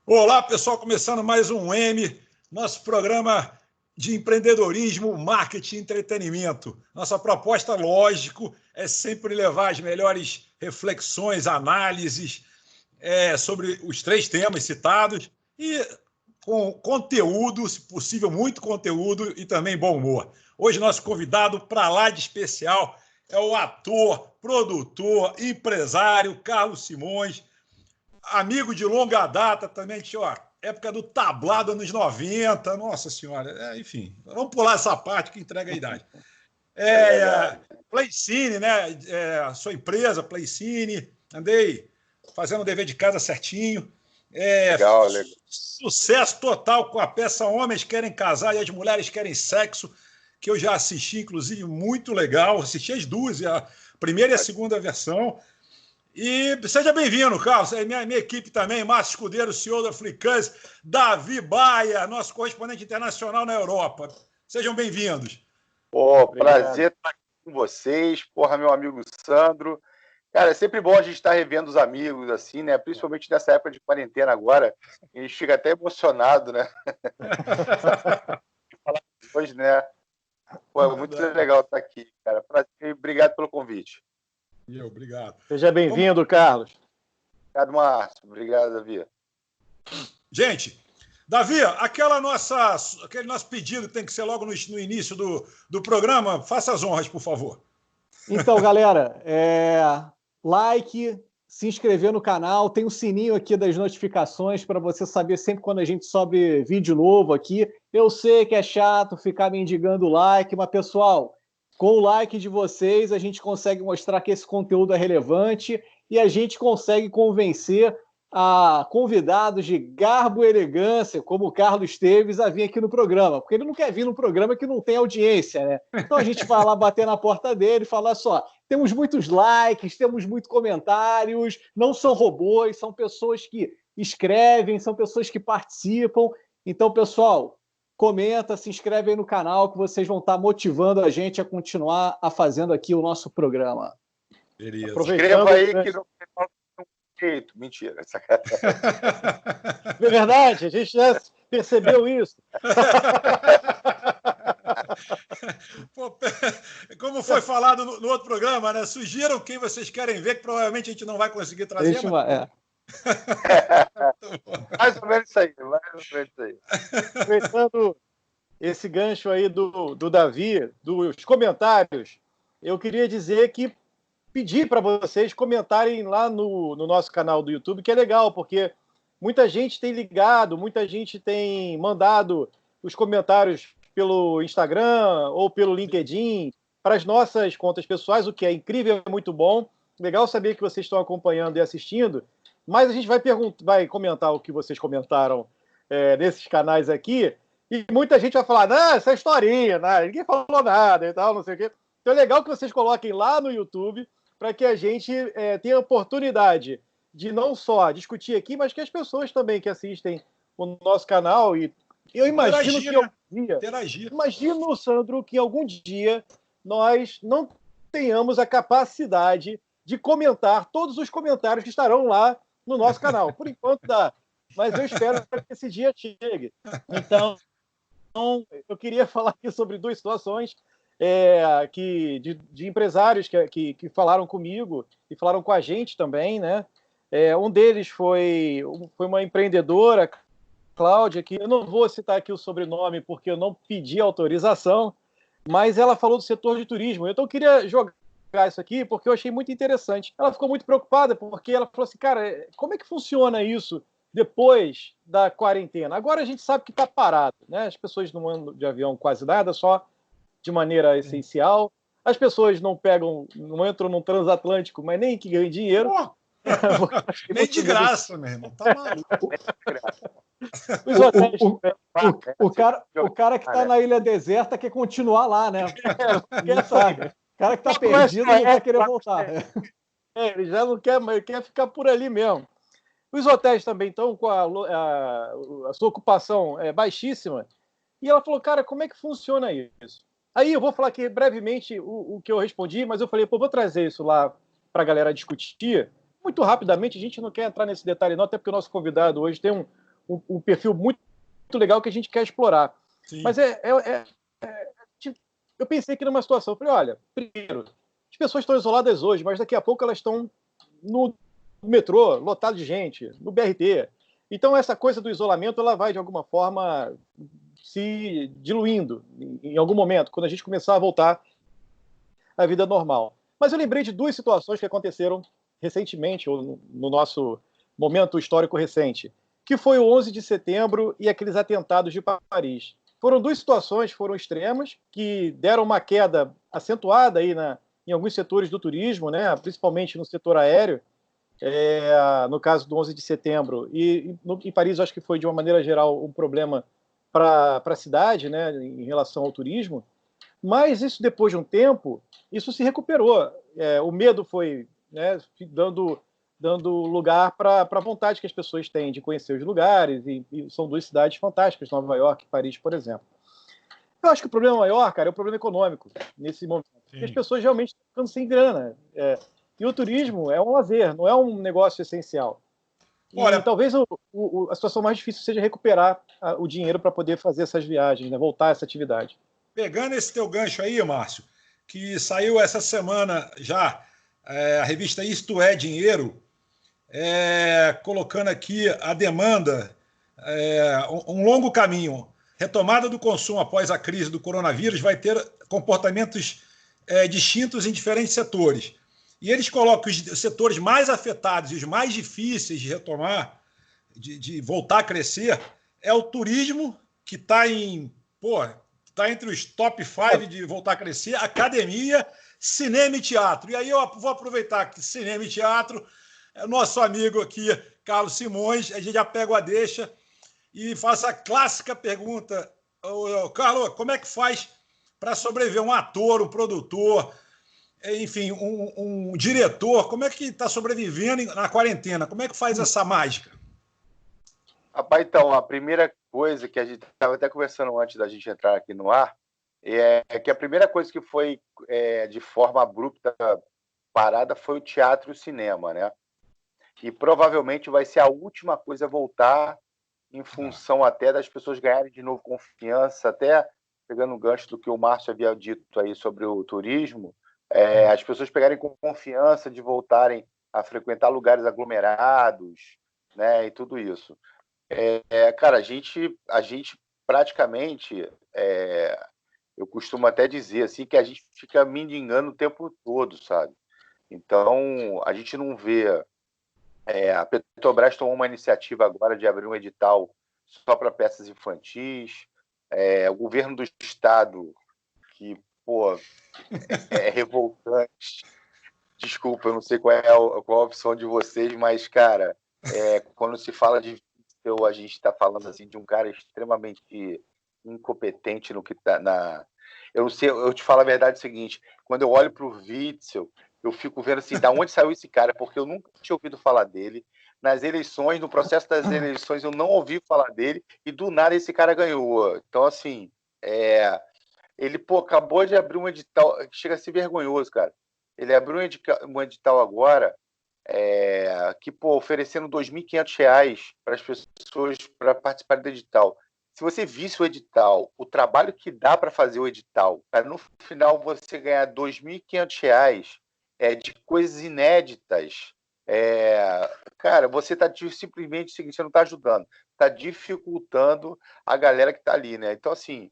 Olá, pessoal, começando mais um M, nosso programa de empreendedorismo, marketing e entretenimento. Nossa proposta, lógico, é sempre levar as melhores reflexões, análises sobre os três temas citados e com conteúdo, se possível, muito conteúdo e também bom humor. Hoje, nosso convidado para lá de especial é o ator, produtor, empresário Carlos Simões, amigo de longa data também, época do tablado anos 90, nossa senhora, enfim, vamos pular essa parte que entrega a idade. Playcine, né? A sua empresa, Playcine, andei fazendo o dever de casa certinho. Legal. Sucesso total com a peça Homens Querem Casar e as Mulheres Querem Sexo, que eu já assisti, inclusive, muito legal. Assisti as duas, a primeira e a segunda versão. E seja bem-vindo, Carlos. Minha equipe também, Márcio Escudeiro, CEO da Fricans, Davi Baia, nosso correspondente internacional na Europa. Sejam bem-vindos. Prazer estar aqui com vocês. Meu amigo Sandro. Cara, é sempre bom a gente estar revendo os amigos, assim, né? Principalmente nessa época de quarentena agora. A gente fica até emocionado, né? Hoje, né? É muito legal estar aqui, cara. Prazer, obrigado pelo convite. Obrigado. Seja bem-vindo, Carlos. Obrigado, Márcio. Obrigado, Davi. Gente, Davi, aquele nosso pedido tem que ser logo no início do programa. Faça as honras, por favor. Então, galera, like, se inscrever no canal, tem o sininho aqui das notificações para você saber sempre quando a gente sobe vídeo novo aqui. Eu sei que é chato ficar mendigando like, mas, pessoal, com o like de vocês, a gente consegue mostrar que esse conteúdo é relevante e a gente consegue convencer a convidados de garbo e elegância, como o Carlos Esteves, a vir aqui no programa, porque ele não quer vir no programa que não tem audiência, né? Então a gente vai lá bater na porta dele e falar só, temos muitos likes, temos muitos comentários, não são robôs, são pessoas que escrevem, são pessoas que participam. Então, pessoal, comenta, se inscreve aí no canal que vocês vão estar motivando a gente a continuar fazendo aqui o nosso programa. Beleza. Escreva aí que não tem jeito. Mentira. É verdade, a gente já percebeu isso. Como foi falado no outro programa, né? Sugiram quem vocês querem ver, que provavelmente a gente não vai conseguir trazer. Mais ou menos isso aí. Aproveitando esse gancho aí do Davi, dos comentários, eu queria dizer que pedir para vocês comentarem lá no nosso canal do YouTube, que é legal, porque muita gente tem ligado, muita gente tem mandado os comentários pelo Instagram ou pelo LinkedIn para as nossas contas pessoais, o que é incrível, é muito bom. Legal saber que vocês estão acompanhando e assistindo, mas a gente vai comentar o que vocês comentaram nesses canais aqui, e muita gente vai falar, não, essa é historinha, ninguém falou nada e tal, não sei o quê. Então é legal que vocês coloquem lá no YouTube para que a gente tenha a oportunidade de não só discutir aqui, mas que as pessoas também que assistem o nosso canal, e eu imagino que algum dia, imagino, Sandro, que algum dia nós não tenhamos a capacidade de comentar todos os comentários que estarão lá no nosso canal. Por enquanto dá, mas eu espero que esse dia chegue. Então, eu queria falar aqui sobre duas situações de empresários que falaram comigo e falaram com a gente também, né? Um deles foi uma empreendedora, Cláudia, que eu não vou citar aqui o sobrenome porque eu não pedi autorização, mas ela falou do setor de turismo. Então eu queria jogar isso aqui porque eu achei muito interessante. Ela ficou muito preocupada porque ela falou assim, cara, como é que funciona isso depois da quarentena? Agora a gente sabe que está parado, né? As pessoas não andam de avião quase nada, só de maneira essencial. As pessoas não entram num transatlântico, mas nem que ganhem dinheiro. Nem de graça, meu irmão. Tá maluco. O cara que está na ilha deserta quer continuar lá, né? O cara que está perdido não vai querer voltar. Ele já não quer, mas ele quer ficar por ali mesmo. Os hotéis também estão com a sua ocupação baixíssima. E ela falou, cara, como é que funciona isso? Aí eu vou falar aqui brevemente o que eu respondi, mas eu falei, vou trazer isso lá para a galera discutir. Muito rapidamente, a gente não quer entrar nesse detalhe não, até porque o nosso convidado hoje tem um perfil muito legal que a gente quer explorar. Sim. Mas eu pensei aqui numa situação, eu falei, olha, primeiro, as pessoas estão isoladas hoje, mas daqui a pouco elas estão no metrô, lotado de gente, no BRT. Então, essa coisa do isolamento, ela vai, de alguma forma, se diluindo em algum momento, quando a gente começar a voltar à vida normal. Mas eu lembrei de duas situações que aconteceram recentemente, ou no nosso momento histórico recente, que foi o 11 de setembro e aqueles atentados de Paris. Foram duas situações, foram extremas, que deram uma queda acentuada aí em alguns setores do turismo, né, principalmente no setor aéreo, no caso do 11 de setembro. E em Paris, acho que foi, de uma maneira geral, um problema para a cidade, né, em relação ao turismo. Mas isso, depois de um tempo, isso se recuperou. O medo foi, né, dando lugar para a vontade que as pessoas têm de conhecer os lugares, e são duas cidades fantásticas, Nova York e Paris, por exemplo. Eu acho que o problema maior, cara, é o problema econômico, nesse momento. Porque as pessoas realmente estão ficando sem grana. E o turismo é um lazer, não é um negócio essencial. Olha, e talvez a situação mais difícil seja recuperar o dinheiro para poder fazer essas viagens, né, voltar a essa atividade. Pegando esse teu gancho aí, Márcio, que saiu essa semana já, a revista Isto é Dinheiro, colocando aqui a demanda, um longo caminho. Retomada do consumo após a crise do coronavírus vai ter comportamentos distintos em diferentes setores. E eles colocam os setores mais afetados e os mais difíceis de retomar, de voltar a crescer, é o turismo, que está entre os top 5 de voltar a crescer, academia, cinema e teatro. E aí eu vou aproveitar que cinema e teatro, nosso amigo aqui, Carlos Simões, a gente já pega a deixa e faça a clássica pergunta. Carlos, como é que faz para sobreviver um ator, um produtor, enfim, um diretor? Como é que está sobrevivendo na quarentena? Como é que faz essa mágica? Rapaz, então, a primeira coisa que a gente estava até conversando antes da gente entrar aqui no ar é que a primeira coisa que foi de forma abrupta parada foi o teatro e o cinema, né? E provavelmente vai ser a última coisa a voltar, em função até das pessoas ganharem de novo confiança, até pegando o gancho do que o Márcio havia dito aí sobre o turismo, as pessoas pegarem com confiança de voltarem a frequentar lugares aglomerados, né, e tudo isso. Cara, a gente praticamente, eu costumo até dizer assim, que a gente fica mendigando o tempo todo, sabe? Então, a gente não vê. A Petrobras tomou uma iniciativa agora de abrir um edital só para peças infantis. O governo do estado, que, é revoltante. Desculpa, eu não sei qual é a opção de vocês, mas, cara, quando se fala de Witzel, a gente está falando assim, de um cara extremamente incompetente no que está na... Eu não sei, eu te falo a verdade, é o seguinte, quando eu olho para o Witzel, eu fico vendo assim, da onde saiu esse cara, porque eu nunca tinha ouvido falar dele. Nas eleições, no processo das eleições, eu não ouvi falar dele, e do nada esse cara ganhou. Então, assim, ele acabou de abrir um edital, que chega a ser vergonhoso, cara. Ele abriu um edital agora, que, oferecendo R$ 2.500 para as pessoas para participarem do edital. Se você visse o edital, o trabalho que dá para fazer o edital, para no final você ganhar R$ 2.500 de coisas inéditas, cara, você está simplesmente seguinte, você não está ajudando, está dificultando a galera que está ali, né? Então, assim,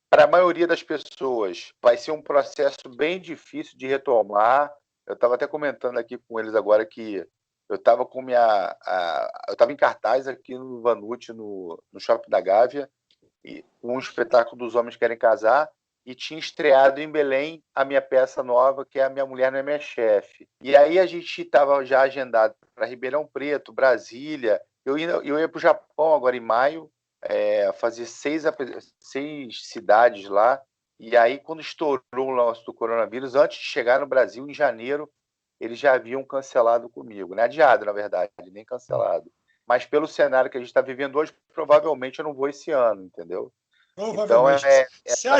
para a maioria das pessoas, vai ser um processo bem difícil de retomar. Eu estava até comentando aqui com eles agora que eu estava com eu estava em cartaz aqui no Vanucci, no Shopping da Gávea, e um espetáculo dos Homens Querem Casar, e tinha estreado em Belém a minha peça nova, que é A Minha Mulher Não É Minha Chefe. E aí a gente estava já agendado para Ribeirão Preto, Brasília. Eu ia para o Japão agora em maio, fazer 6 cidades lá. E aí, quando estourou o lance do coronavírus, antes de chegar no Brasil, em janeiro, eles já haviam cancelado comigo. Né? Adiado, na verdade, nem cancelado. Mas pelo cenário que a gente está vivendo hoje, provavelmente eu não vou esse ano, entendeu? Provavelmente. Então,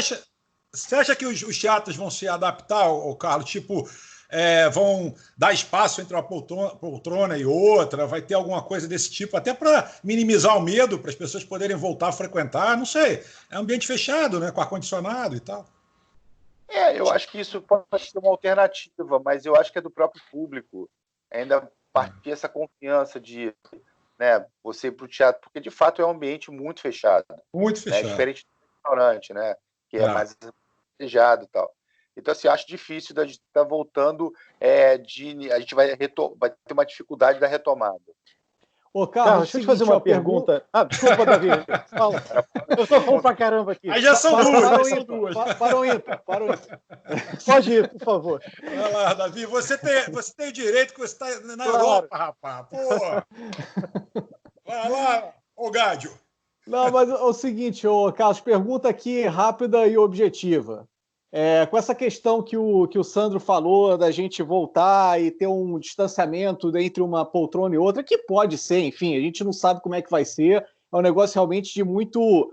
Você acha que os teatros vão se adaptar, Carlos? Tipo, vão dar espaço entre uma poltrona e outra, vai ter alguma coisa desse tipo, até para minimizar o medo, para as pessoas poderem voltar a frequentar, não sei. É um ambiente fechado, né, com ar-condicionado e tal. Eu acho que isso pode ser uma alternativa, mas eu acho que é do próprio público ainda partir essa confiança de, né, você ir para o teatro, porque de fato é um ambiente muito fechado. Muito fechado. Né, diferente do restaurante, né, que é mais fechado e tal. Então, assim, acho difícil da gente estar voltando, a gente vai ter uma dificuldade da retomada. Ô, Carlos, deixa eu te fazer uma pergunta. Desculpa, Davi. Fala. Eu sou bom pra caramba aqui. Aí já são duas. Para o ímpar. Pode ir, por favor. Vai lá, Davi. Você tem o direito que você está na Europa, rapaz. Pô. Vai lá, ô Gádio. Não, mas é o seguinte, Carlos, pergunta aqui rápida e objetiva. Com essa questão que o Sandro falou, da gente voltar e ter um distanciamento entre uma poltrona e outra, que pode ser, enfim, a gente não sabe como é que vai ser, é um negócio realmente de muito...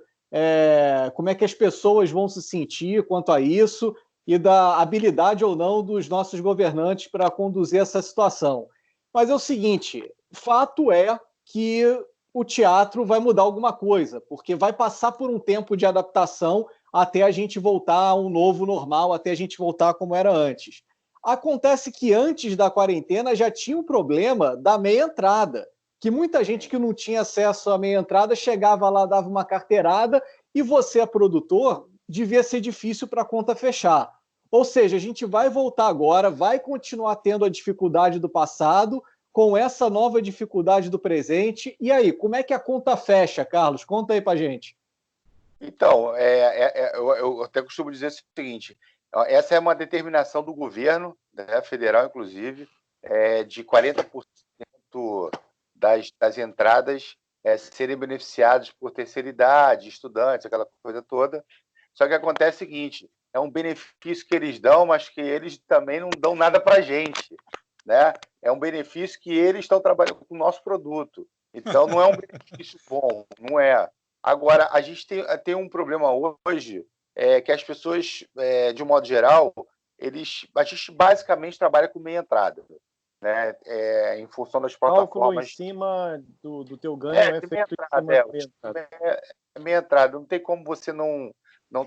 como é que as pessoas vão se sentir quanto a isso e da habilidade ou não dos nossos governantes para conduzir essa situação. Mas é o seguinte, fato é que o teatro vai mudar alguma coisa, porque vai passar por um tempo de adaptação até a gente voltar a um novo normal, até a gente voltar como era antes. Acontece que antes da quarentena já tinha um problema da meia entrada, que muita gente que não tinha acesso à meia entrada chegava lá, dava uma carteirada, e você, produtor, devia ser difícil para a conta fechar. Ou seja, a gente vai voltar agora, vai continuar tendo a dificuldade do passado, com essa nova dificuldade do presente. E aí, como é que a conta fecha, Carlos? Conta aí para gente. Então, eu até costumo dizer o seguinte, essa é uma determinação do governo, né, federal, inclusive, de 40% das entradas serem beneficiadas por terceira idade, estudantes, aquela coisa toda. Só que acontece o seguinte, é um benefício que eles dão, mas que eles também não dão nada para a gente. Né? É um benefício que eles estão trabalhando com o nosso produto. Então, não é um benefício bom, não é. Agora, a gente tem um problema hoje, que as pessoas, de um modo geral, a gente basicamente trabalha com meia entrada. Né? Em função das plataformas. Cálculo em cima do teu ganho é feito meia entrada. Não tem como você não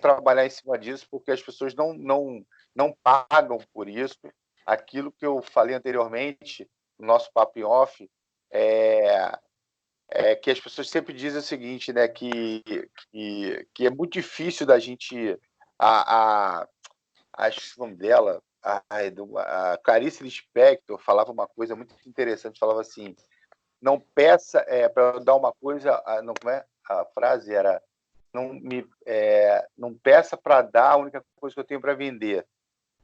trabalhar em cima disso, porque as pessoas não pagam por isso. Aquilo que eu falei anteriormente, no nosso papo em off, que as pessoas sempre dizem o seguinte, né, que é muito difícil da gente... Acho o nome dela, a Clarice Lispector falava uma coisa muito interessante, falava assim, não peça para dar uma coisa, não, como é? A frase era, não peça para dar a única coisa que eu tenho para vender.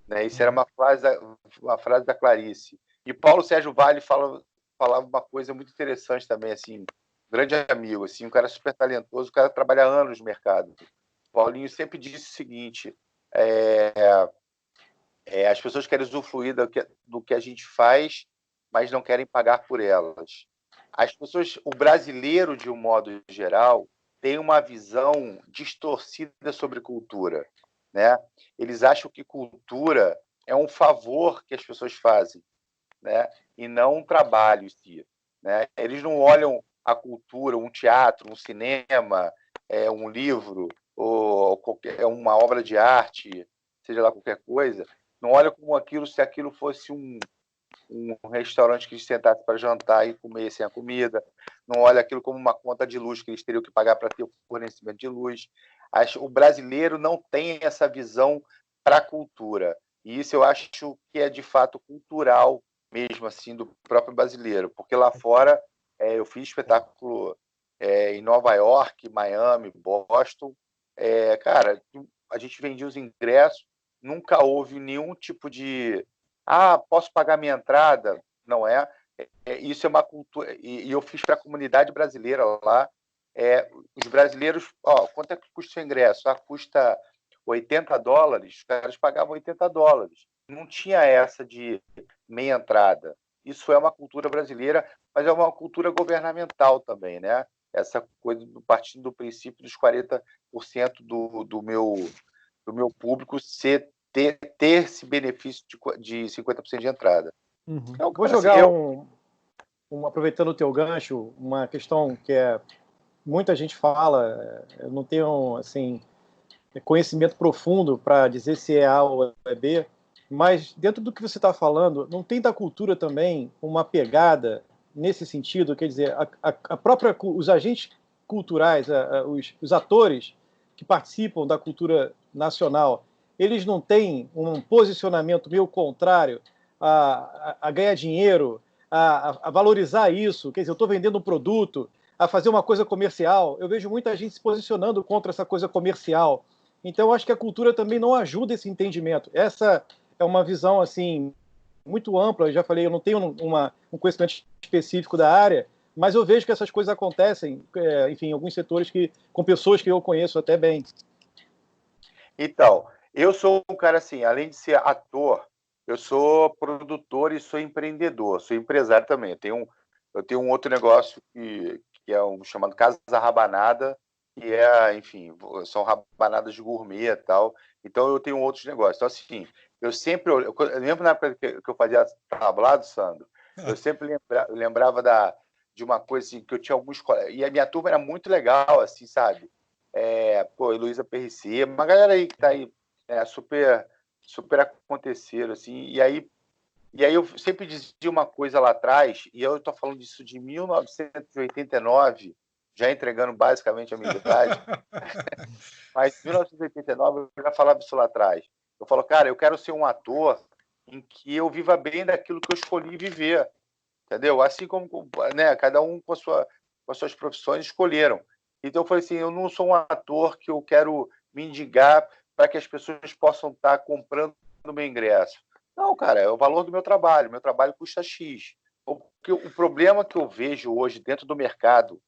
Né? Isso era uma frase da Clarice. E Paulo Sérgio Vale falava uma coisa muito interessante também, assim, grande amigo, assim, um cara super talentoso, o cara trabalha anos no mercado. Paulinho sempre disse o seguinte, as pessoas querem usufruir do que a gente faz, mas não querem pagar por elas. As pessoas, o brasileiro, de um modo geral, tem uma visão distorcida sobre cultura. Né? Eles acham que cultura é um favor que as pessoas fazem, né? E não um trabalho em si. Né? Eles não olham a cultura, um teatro, um cinema, um livro, ou uma obra de arte, seja lá qualquer coisa, não olham como aquilo se aquilo fosse um restaurante que eles sentassem para jantar e comessem a comida, não olha aquilo como uma conta de luz que eles teriam que pagar para ter o fornecimento de luz. O brasileiro não tem essa visão para a cultura. E isso eu acho que é, de fato, cultural mesmo, assim, do próprio brasileiro. Porque lá fora, eu fiz espetáculo em Nova York, Miami, Boston. Cara, a gente vendia os ingressos, nunca houve nenhum tipo de... posso pagar minha entrada? Não é. Isso é uma cultura... E eu fiz para a comunidade brasileira lá. Os brasileiros, quanto é que custa o ingresso? Custa $80, os caras pagavam $80. Não tinha essa de meia entrada. Isso é uma cultura brasileira, mas é uma cultura governamental também, né? Essa coisa partindo do princípio dos 40% do meu público ter esse benefício de 50% de entrada. Então, vou jogar aproveitando o teu gancho, uma questão que muita gente fala, eu não tenho assim, conhecimento profundo para dizer se é A ou é B, mas dentro do que você está falando, não tem da cultura também uma pegada nesse sentido? Quer dizer, os agentes culturais, os atores que participam da cultura nacional, eles não têm um posicionamento meio contrário a ganhar dinheiro, a valorizar isso? Quer dizer, eu estou vendendo um produto, a fazer uma coisa comercial. Eu vejo muita gente se posicionando contra essa coisa comercial. Então, eu acho que a cultura também não ajuda esse entendimento. Essa é uma visão assim muito ampla. Eu já falei, eu não tenho um conhecimento específico da área, mas eu vejo que essas coisas acontecem, enfim, em alguns setores com pessoas que eu conheço até bem. Então, eu sou um cara assim, além de ser ator, eu sou produtor e sou empreendedor, sou empresário também. Eu tenho um outro negócio que é chamado Casa Rabanada, que enfim, são rabanadas de gourmet e tal. Então, eu tenho outros negócios. Então, assim, eu lembro na época que eu fazia tablado, Sandro, eu sempre lembrava de uma coisa assim, que eu tinha alguns colegas, e a minha turma era muito legal, assim, sabe? Heloísa Perrici, uma galera aí que tá aí, super aconteceram, assim, e aí eu sempre dizia uma coisa lá atrás, e eu estou falando disso de 1989, já entregando basicamente a minha idade, mas em 1989 eu já falava isso lá atrás. Eu falo, cara, eu quero ser um ator em que eu viva bem daquilo que eu escolhi viver, entendeu? Assim como, né, cada um com as suas profissões escolheram. Então eu falei assim, eu não sou um ator que eu quero mendigar para que as pessoas possam estar comprando o meu ingresso. Não, cara, é o valor do meu trabalho. Meu trabalho custa X. O problema que eu vejo hoje dentro do mercado,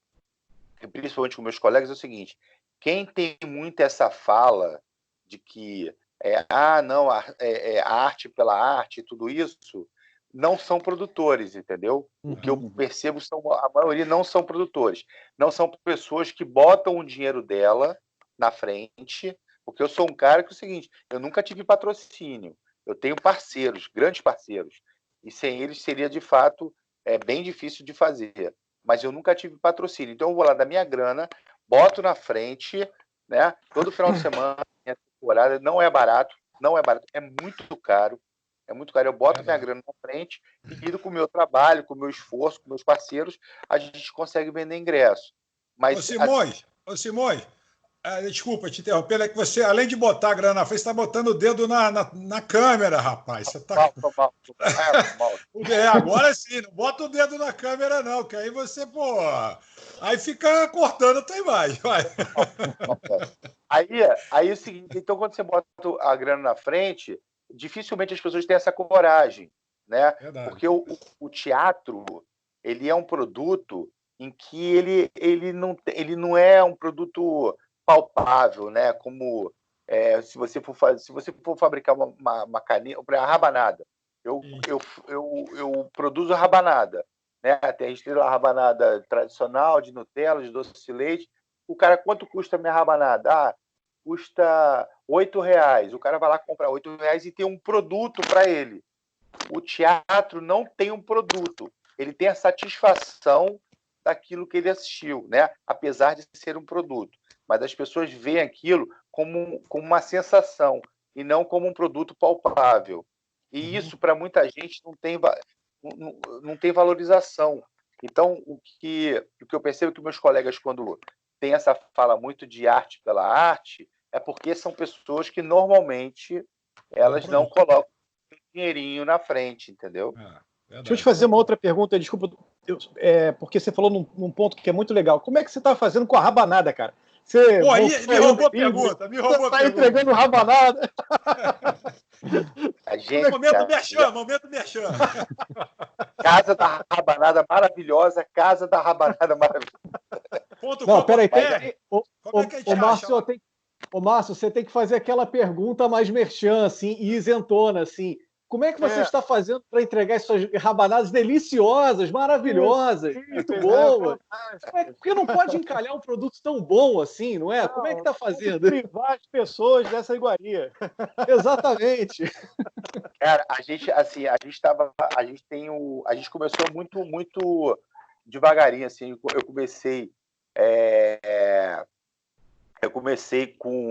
principalmente com meus colegas, é o seguinte: quem tem muito essa fala de que não, arte pela arte, tudo isso, não são produtores, entendeu? O que eu percebo a maioria não são produtores. Não são pessoas que botam o dinheiro dela na frente, porque eu sou um cara que é o seguinte, eu nunca tive patrocínio. Eu tenho parceiros, grandes parceiros, e sem eles seria, de fato, bem difícil de fazer. Mas eu nunca tive patrocínio. Então, eu vou lá da minha grana, boto na frente, né? Todo final de semana, minha temporada não é barato, é muito caro. É muito caro. Eu boto minha grana na frente e indo com o meu trabalho, com o meu esforço, com meus parceiros, a gente consegue vender ingresso. Mas, Ô Simões, desculpa te interromper, é que você, além de botar a grana na frente, está botando o dedo na câmera, rapaz. Você tá... mal. Agora sim, não bota o dedo na câmera, não, que aí você, aí fica cortando a tua imagem. Vai. Aí é o seguinte, então quando você bota a grana na frente, dificilmente as pessoas têm essa coragem, né? Verdade. Porque o teatro, ele é um produto em que ele não é um produto palpável, né? Como se você for fabricar uma caneta, a rabanada, eu produzo a rabanada, né? Tem a rabanada tradicional de Nutella, de doce de leite. O cara, quanto custa a minha rabanada? Custa R$8. O cara vai lá comprar R$8 e tem um produto para ele. O teatro não tem um produto. Ele tem a satisfação daquilo que ele assistiu, né? Apesar de ser um produto. Mas as pessoas veem aquilo como uma sensação e não como um produto palpável. E isso, para muita gente, não tem valorização. Então, o que eu percebo é que meus colegas, quando têm essa fala muito de arte pela arte, é porque são pessoas que, normalmente, elas não colocam dinheirinho na frente, entendeu? Deixa eu te fazer uma outra pergunta, desculpa, porque você falou num ponto que é muito legal. Como é que você está fazendo com a rabanada, cara? Você me roubou a pergunta, Está entregando rabanada. A gente, momento merchan. Casa da Rabanada maravilhosa, Casa da Rabanada maravilhosa. Não, peraí. Márcio, você tem que fazer aquela pergunta mais merchan, assim, e isentona, assim. Como é que você está fazendo para entregar essas rabanadas deliciosas, maravilhosas, muito boas? Porque não pode encalhar um produto tão bom assim, não é? Não, como é que está fazendo? Privar as pessoas dessa iguaria. Exatamente. Cara, a gente começou muito devagarinho, assim. Eu comecei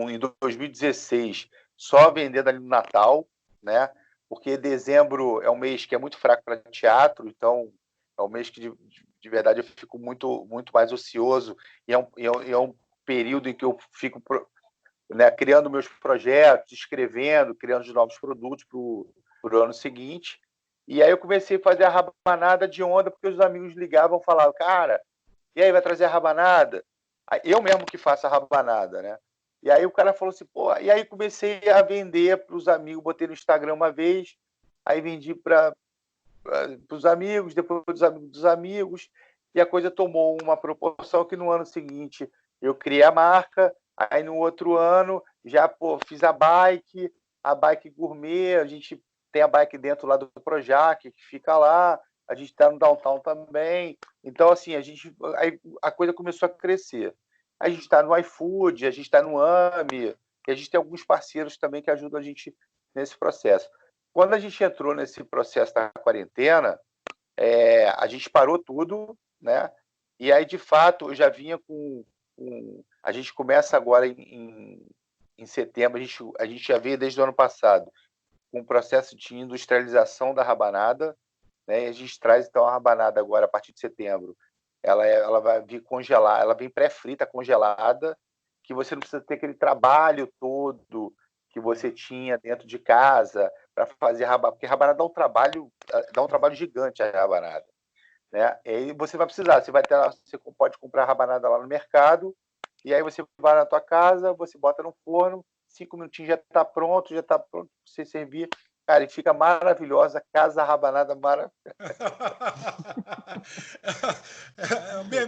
em 2016 só vendendo ali no Natal, né? Porque dezembro é um mês que é muito fraco para teatro, então é um mês que de verdade eu fico muito mais ocioso e é um período em que eu fico, né, criando meus projetos, escrevendo, criando os novos produtos para o ano seguinte. E aí eu comecei a fazer a rabanada de onda, porque os amigos ligavam e falavam, cara, e aí, vai trazer a rabanada? Eu mesmo que faço a rabanada, né? E aí o cara falou assim, pô, e aí comecei a vender para os amigos, botei no Instagram uma vez, aí vendi para os amigos, depois dos amigos, e a coisa tomou uma proporção que no ano seguinte eu criei a marca, aí no outro ano já fiz a bike gourmet, a gente tem a bike dentro lá do Projac, que fica lá, a gente está no Downtown também. Então, assim, aí a coisa começou a crescer. A gente está no iFood, a gente está no AMI, e a gente tem alguns parceiros também que ajudam a gente nesse processo. Quando a gente entrou nesse processo da quarentena, a gente parou tudo, né? E aí, de fato, eu já vinha a gente começa agora em setembro, a gente já veio desde o ano passado com o processo de industrialização da rabanada, né? E a gente traz, então, a rabanada agora, a partir de setembro. Ela vai vir congelar, ela vem pré-frita, congelada, que você não precisa ter aquele trabalho todo que você tinha dentro de casa para fazer rabanada, porque rabanada dá um trabalho gigante a rabanada, né? E aí você vai precisar, você pode comprar rabanada lá no mercado, e aí você vai na tua casa, você bota no forno, 5 minutinhos já está pronto para você servir. Cara, e fica maravilhosa, casa rabanada maravilhosa.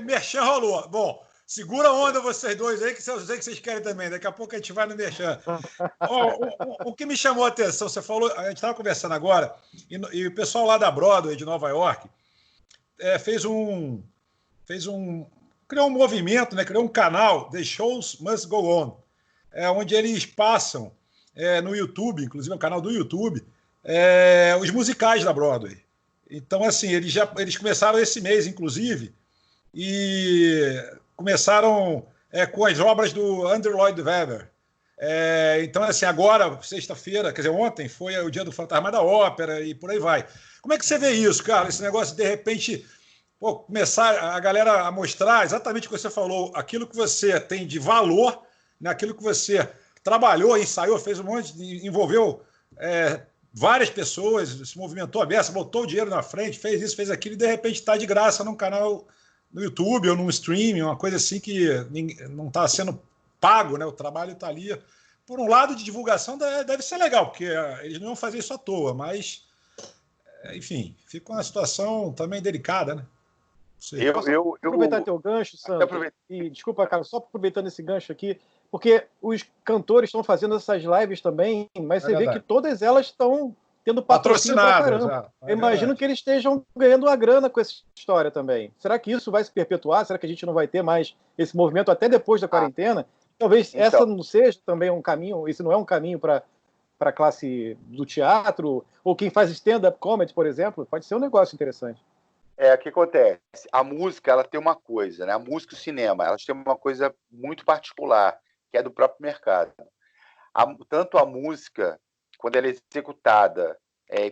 Merchan rolou. Bom, segura a onda vocês dois aí, que eu sei que vocês querem também. Daqui a pouco a gente vai no Merchan. O que me chamou a atenção, você falou, a gente estava conversando agora, e o pessoal lá da Broadway, de Nova York, criou um movimento, né, criou um canal, The Shows Must Go On, onde eles passam no YouTube, inclusive é um canal do YouTube, os musicais da Broadway. Então, assim, eles começaram esse mês, inclusive, e começaram com as obras do Andrew Lloyd Webber. Então, assim, agora, sexta-feira, quer dizer, ontem, foi o dia do Fantasma da Ópera e por aí vai. Como é que você vê isso, cara? Esse negócio, de repente, começar a galera a mostrar exatamente o que você falou, aquilo que você tem de valor, né? Aquilo que você trabalhou, ensaiou, fez um monte, envolveu várias pessoas, se movimentou a beça, botou o dinheiro na frente, fez isso, fez aquilo, e de repente está de graça num canal no YouTube ou num streaming, uma coisa assim que não está sendo pago, né? O trabalho está ali. Por um lado, de divulgação deve ser legal, porque eles não vão fazer isso à toa, mas, enfim, fica uma situação também delicada, né? Eu aproveitar teu gancho, Sandro, e desculpa, cara, só aproveitando esse gancho aqui, porque os cantores estão fazendo essas lives também, mas você vê que todas elas estão tendo patrocínio pra caramba. Eu imagino que eles estejam ganhando uma grana com essa história também. Será que isso vai se perpetuar? Será que a gente não vai ter mais esse movimento até depois da quarentena? Talvez então, essa não seja também um caminho, esse não é um caminho para a classe do teatro, ou quem faz stand-up comedy, por exemplo, pode ser um negócio interessante. O que acontece? A música, ela tem uma coisa, né? A música e o cinema, elas têm uma coisa muito particular, que é do próprio mercado. Tanto a música, quando ela é executada,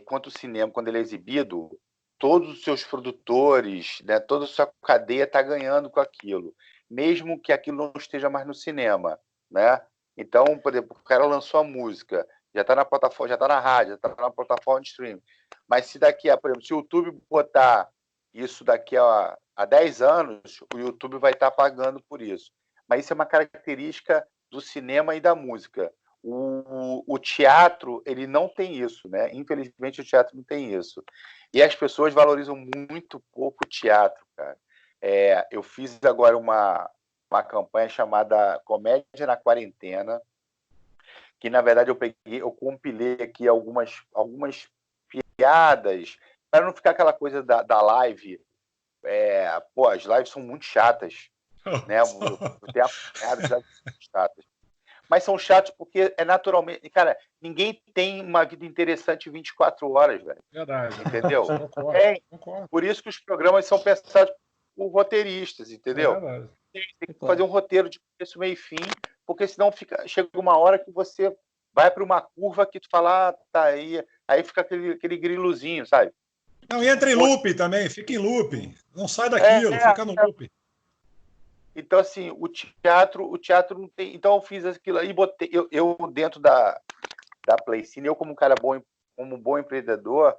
quanto o cinema, quando ele é exibido, todos os seus produtores, né, toda a sua cadeia está ganhando com aquilo, mesmo que aquilo não esteja mais no cinema, né? Então, por exemplo, o cara lançou a música, já está na plataforma, já está na rádio, já está na plataforma de streaming. Mas se daqui por exemplo, se o YouTube botar isso daqui a 10 anos, o YouTube vai estar pagando por isso. Mas isso é uma característica do cinema e da música. O teatro, ele não tem isso, né? Infelizmente, o teatro não tem isso. E as pessoas valorizam muito pouco o teatro, cara. Eu fiz agora uma campanha chamada Comédia na Quarentena, que, na verdade, eu compilei aqui algumas piadas, para não ficar aquela coisa da live. Pô, as lives são muito chatas, né? Eu tenho acompanhado, as lives são muito chatas. Mas são chatos porque é naturalmente... Cara, ninguém tem uma vida interessante 24 horas, velho. Verdade. Entendeu? Concordo. Por isso que os programas são pensados por roteiristas, entendeu? Verdade. Tem que fazer um roteiro de começo, meio e fim, porque senão chega uma hora que você vai para uma curva que tu fala, tá aí fica aquele grilozinho, sabe? Não, e entra em looping também, fica em looping. Não sai daquilo, fica no looping. Então, assim, o teatro não tem... Então, eu fiz aquilo aí, botei... Eu dentro da Playcine, eu como um cara bom, como um bom empreendedor,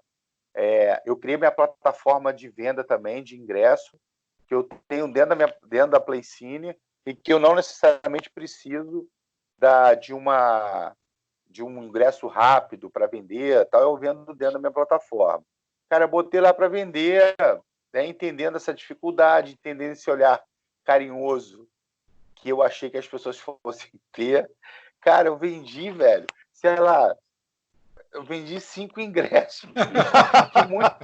eu criei minha plataforma de venda também, de ingresso, que eu tenho dentro da Playcine, e que eu não necessariamente preciso de um ingresso rápido para vender, tal, eu vendo dentro da minha plataforma. Cara, eu botei lá para vender, né, entendendo essa dificuldade, entendendo esse olhar carinhoso que eu achei que as pessoas fossem ter. Cara, eu vendi, velho, sei lá, eu vendi 5 ingressos. Muito...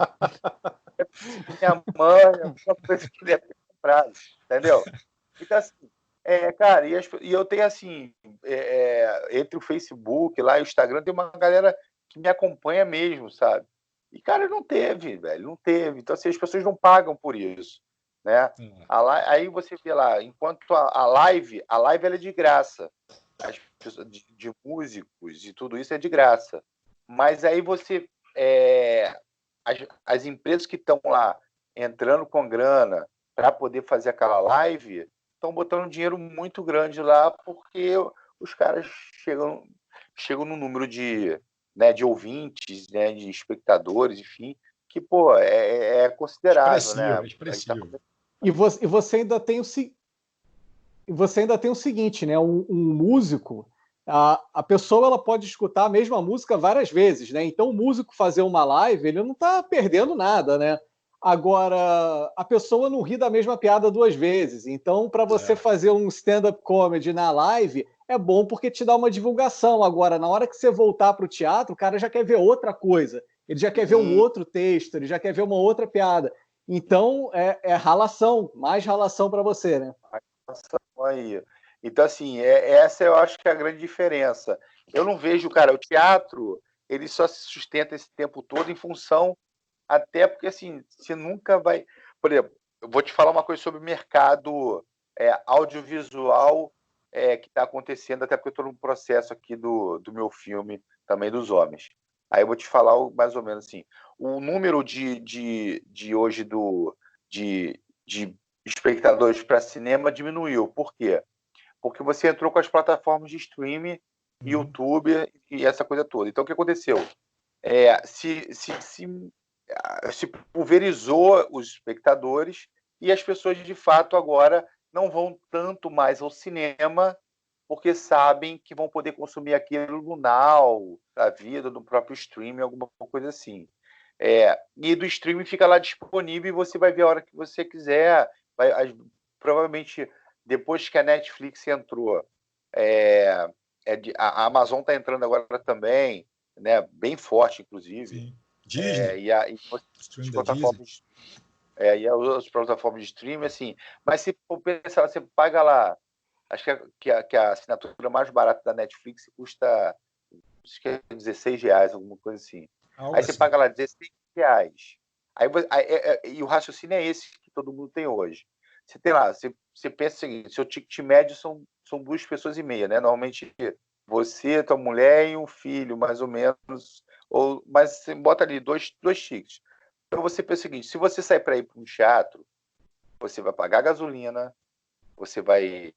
Minha mãe, uma coisa que deve ter comprado, entendeu? Então, assim, cara, e eu tenho, assim, entre o Facebook lá e o Instagram, tem uma galera que me acompanha mesmo, sabe? E, cara, não teve, velho, não teve. Então, assim, as pessoas não pagam por isso, né? Aí você vê lá, enquanto a live ela é de graça, as pessoas, de músicos e tudo isso é de graça. Mas aí você... as empresas que estão lá entrando com grana para poder fazer aquela live estão botando um dinheiro muito grande lá porque os caras chegam no número de ouvintes, né, de espectadores, enfim, que, pô, é considerável, expressivo. né? E você ainda tem o seguinte, né? Um músico, a pessoa ela pode escutar a mesma música várias vezes, né? Então o músico fazer uma live, ele não está perdendo nada, né? Agora, a pessoa não ri da mesma piada 2 vezes. Então, para você fazer um stand-up comedy na live, é bom porque te dá uma divulgação. Agora, na hora que você voltar para o teatro, o cara já quer ver outra coisa. Ele já quer ver um outro texto, ele já quer ver uma outra piada. Então, é ralação, mais ralação para você, né? Aí. Então, assim, essa eu acho que é a grande diferença. Eu não vejo, cara, o teatro, ele só se sustenta esse tempo todo em função, até porque, assim, você nunca vai... Por exemplo, eu vou te falar uma coisa sobre o mercado audiovisual que está acontecendo, até porque eu estou no processo aqui do meu filme, também dos homens. Aí eu vou te falar mais ou menos assim, o número de hoje de espectadores para cinema diminuiu. Por quê? Porque você entrou com as plataformas de streaming, YouTube e essa coisa toda. Então, o que aconteceu? Se pulverizou os espectadores e as pessoas, de fato, agora não vão tanto mais ao cinema porque sabem que vão poder consumir aquilo no Now, da vida, no próprio streaming, alguma coisa assim. E do streaming fica lá disponível e você vai ver a hora que você quiser. Provavelmente, depois que a Netflix entrou, a Amazon está entrando agora também, né, bem forte, inclusive. Sim. Disney. E as plataformas as plataformas de streaming, assim. Mas se for pensar, você paga lá, acho que a assinatura mais barata da Netflix custa, acho que é R$16, alguma coisa assim. Aí você paga lá R$16. E o raciocínio é esse que todo mundo tem hoje. Você tem lá, você pensa o seguinte, seu ticket médio são 2,5 pessoas, né? Normalmente você, tua mulher e um filho, mais ou menos, mas você bota ali dois tickets. Então você pensa o seguinte, se você sair para ir para um teatro, você vai pagar gasolina, você vai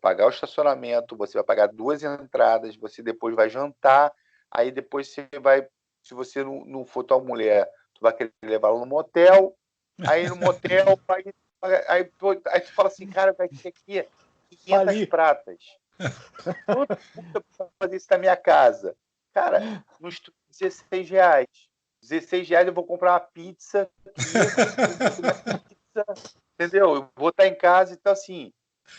pagar o estacionamento, você vai pagar 2 entradas, você depois vai jantar, aí depois você vai, se você não for tua mulher, tu vai querer levar ela no motel, aí no motel, aí tu fala assim, cara, vai ter aqui 500 pratas. Quanto custa pra fazer isso na minha casa? Cara, nos R$16. R$16 eu vou comprar uma pizza aqui, entendeu? Eu vou estar em casa, então assim,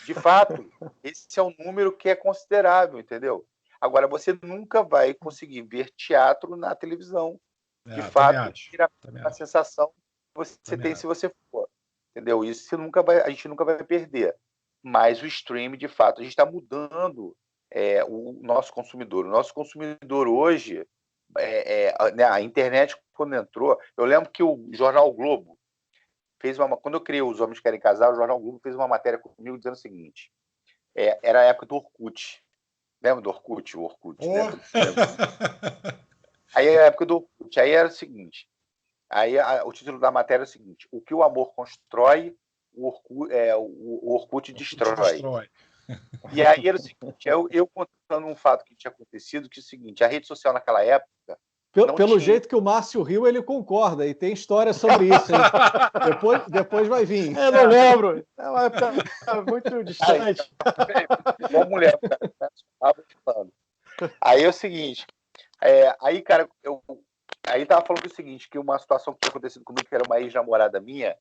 de fato, esse é um número que é considerável, entendeu? Agora, você nunca vai conseguir ver teatro na televisão, de Também fato, acho. tira Também a acho. sensação que você Também tem acho. se você for. Entendeu? Isso você nunca vai, a gente nunca vai perder. Mas o stream, de fato, a gente está mudando o nosso consumidor. O nosso consumidor hoje, né, a internet, quando entrou, eu lembro que o Jornal O Globo fez quando eu criei Os Homens Querem Casar, o Jornal O Globo fez uma matéria comigo dizendo o seguinte: era a época do Orkut. Lembra do Orkut? O Orkut, Oh. lembra? Aí era a época do Orkut. Aí era o seguinte: aí o título da matéria é o seguinte: o que o amor constrói, o Orkut destrói. E aí era o seguinte: eu contando um fato que tinha acontecido, que é o seguinte: a rede social naquela época não Pelo tinha. jeito que o Márcio Rio ele concorda e tem história sobre isso, hein? depois vai vir. Eu não lembro. É uma época muito distante. Igual mulher, falando. Aí é o seguinte: aí, cara, aí tava falando o seguinte, que uma situação que tinha acontecido comigo, que era uma ex-namorada minha,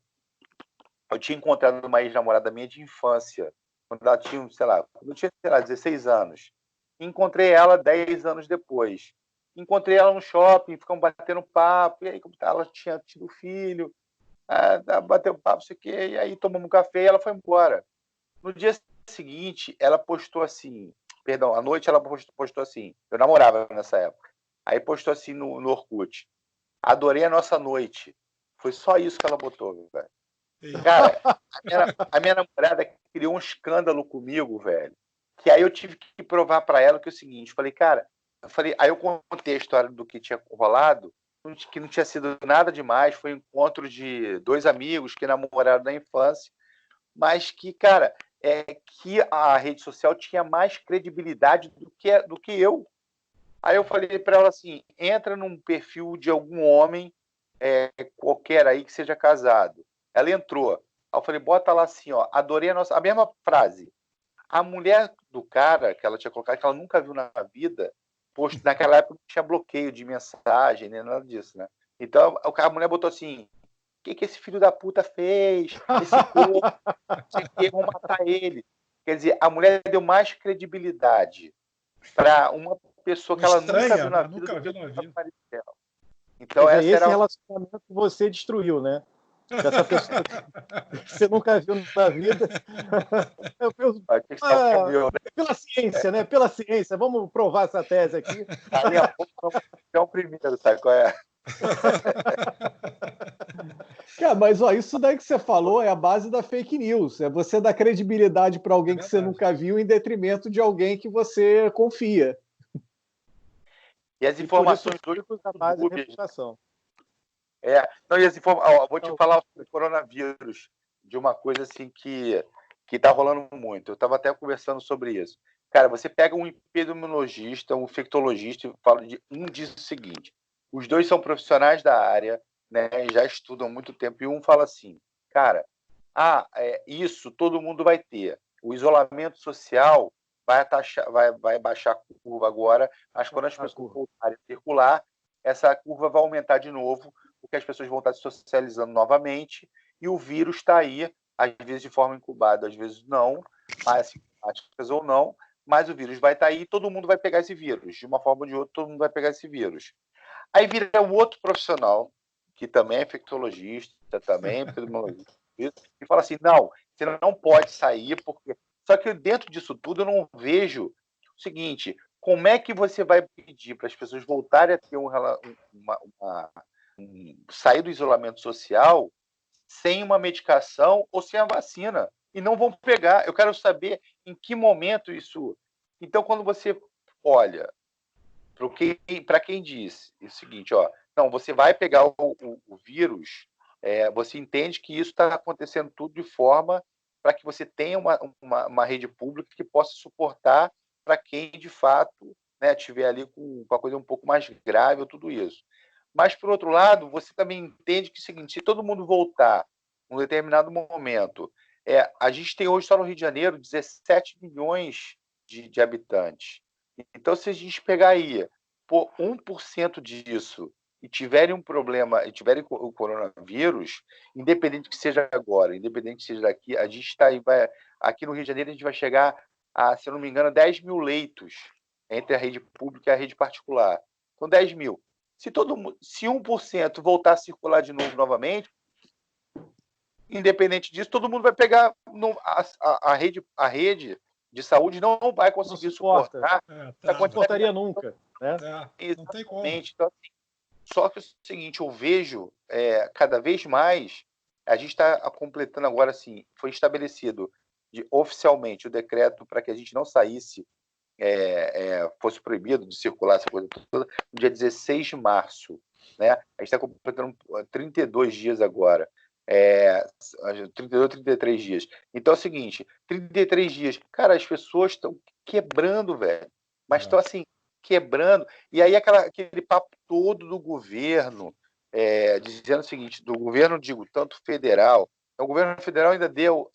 eu tinha encontrado uma ex-namorada minha de infância, quando ela tinha, sei lá, quando eu tinha, sei lá, 16 anos. Encontrei ela 10 anos depois. Encontrei ela no shopping, ficamos batendo papo, e aí ela tinha tido filho, bateu papo, não sei o quê, e aí tomamos um café e ela foi embora. No dia seguinte, ela postou assim, perdão, à noite ela postou assim, eu namorava nessa época, aí postou assim no Orkut: adorei a nossa noite. Foi só isso que ela botou, velho. Cara, a minha namorada criou um escândalo comigo, velho, que aí eu tive que provar para ela que é o seguinte, aí eu contei a história do que tinha rolado, que não tinha sido nada demais, foi um encontro de dois amigos que namoraram na infância, mas que, cara, que a rede social tinha mais credibilidade do que eu. Aí eu falei para ela assim: entra num perfil de algum homem qualquer aí que seja casado. Ela entrou. Aí eu falei: bota lá assim, ó, adorei a mesma frase. A mulher do cara que ela tinha colocado, que ela nunca viu na vida, naquela época não tinha bloqueio de mensagem, nem nada disso, né? Então a mulher botou assim: o que esse filho da puta fez? Esse corpo, vão matar ele. Quer dizer, a mulher deu mais credibilidade para uma pessoa que ela nunca viu na vida do que o marido dela. Então, Quer dizer, essa esse era relacionamento que você destruiu, né? Essa pessoa que você nunca viu na vida. Pela ciência, né? Pela ciência. Vamos provar essa tese aqui. Aí a pouco é o primeiro, sabe qual é? Cara, mas ó, isso daí que você falou é a base da fake news. É você dar credibilidade para alguém que você nunca viu em detrimento de alguém que você confia. E as informações hoje a base da reputação. Não, e as vou te falar sobre o coronavírus, de uma coisa assim que está rolando muito. Eu estava até conversando sobre isso. Cara, você pega um epidemiologista, um infectologista, e diz o seguinte: os dois são profissionais da área, né, já estudam há muito tempo, e um fala assim, cara, isso todo mundo vai ter. O isolamento social vai baixar a curva agora, mas quando as pessoas voltarem a circular, essa curva vai aumentar de novo, porque as pessoas vão estar se socializando novamente, e o vírus está aí, às vezes de forma incubada, às vezes não, mas sintomáticas ou não, mas o vírus vai estar aí e todo mundo vai pegar esse vírus. De uma forma ou de outra, todo mundo vai pegar esse vírus. Aí vira um outro profissional, que também é infectologista, também é epidemiologista, e fala assim: não, você não pode sair, porque. Só que dentro disso tudo eu não vejo o seguinte: como é que você vai pedir para as pessoas voltarem a ter sair do isolamento social sem uma medicação ou sem a vacina? E não vão pegar. Eu quero saber em que momento isso. Então, quando você olha para quem diz o seguinte, ó, não, você vai pegar o vírus, você entende que isso está acontecendo tudo de forma para que você tenha uma rede pública que possa suportar para quem de fato, né, tiver ali com uma coisa um pouco mais grave ou tudo isso. Mas, por outro lado, você também entende que é o seguinte: se todo mundo voltar em um determinado momento, a gente tem hoje só no Rio de Janeiro 17 milhões de habitantes. Então, se a gente pegar aí por 1% disso e tiverem um problema, e tiverem o coronavírus, independente que seja agora, independente que seja daqui, a gente está aí, aqui no Rio de Janeiro, a gente vai chegar a, se eu não me engano, 10 mil leitos entre a rede pública e a rede particular. Então, 10 mil. Se 1% voltar a circular de novo novamente, independente disso, todo mundo vai pegar a rede de saúde não vai conseguir suportar. Não suportaria nunca. Né? Não tem como. Então, assim, só que é o seguinte, eu vejo cada vez mais, a gente está completando agora, assim, foi estabelecido oficialmente o decreto para que a gente não saísse, fosse proibido de circular essa coisa toda, no dia 16 de março. Né? A gente está completando 32 dias agora. 32, 33 dias. Então é o seguinte, 33 dias, cara, as pessoas estão quebrando, velho. Mas estão assim, quebrando. E aí aquele papo todo do governo, dizendo o seguinte, do governo, digo, tanto federal, o governo federal ainda deu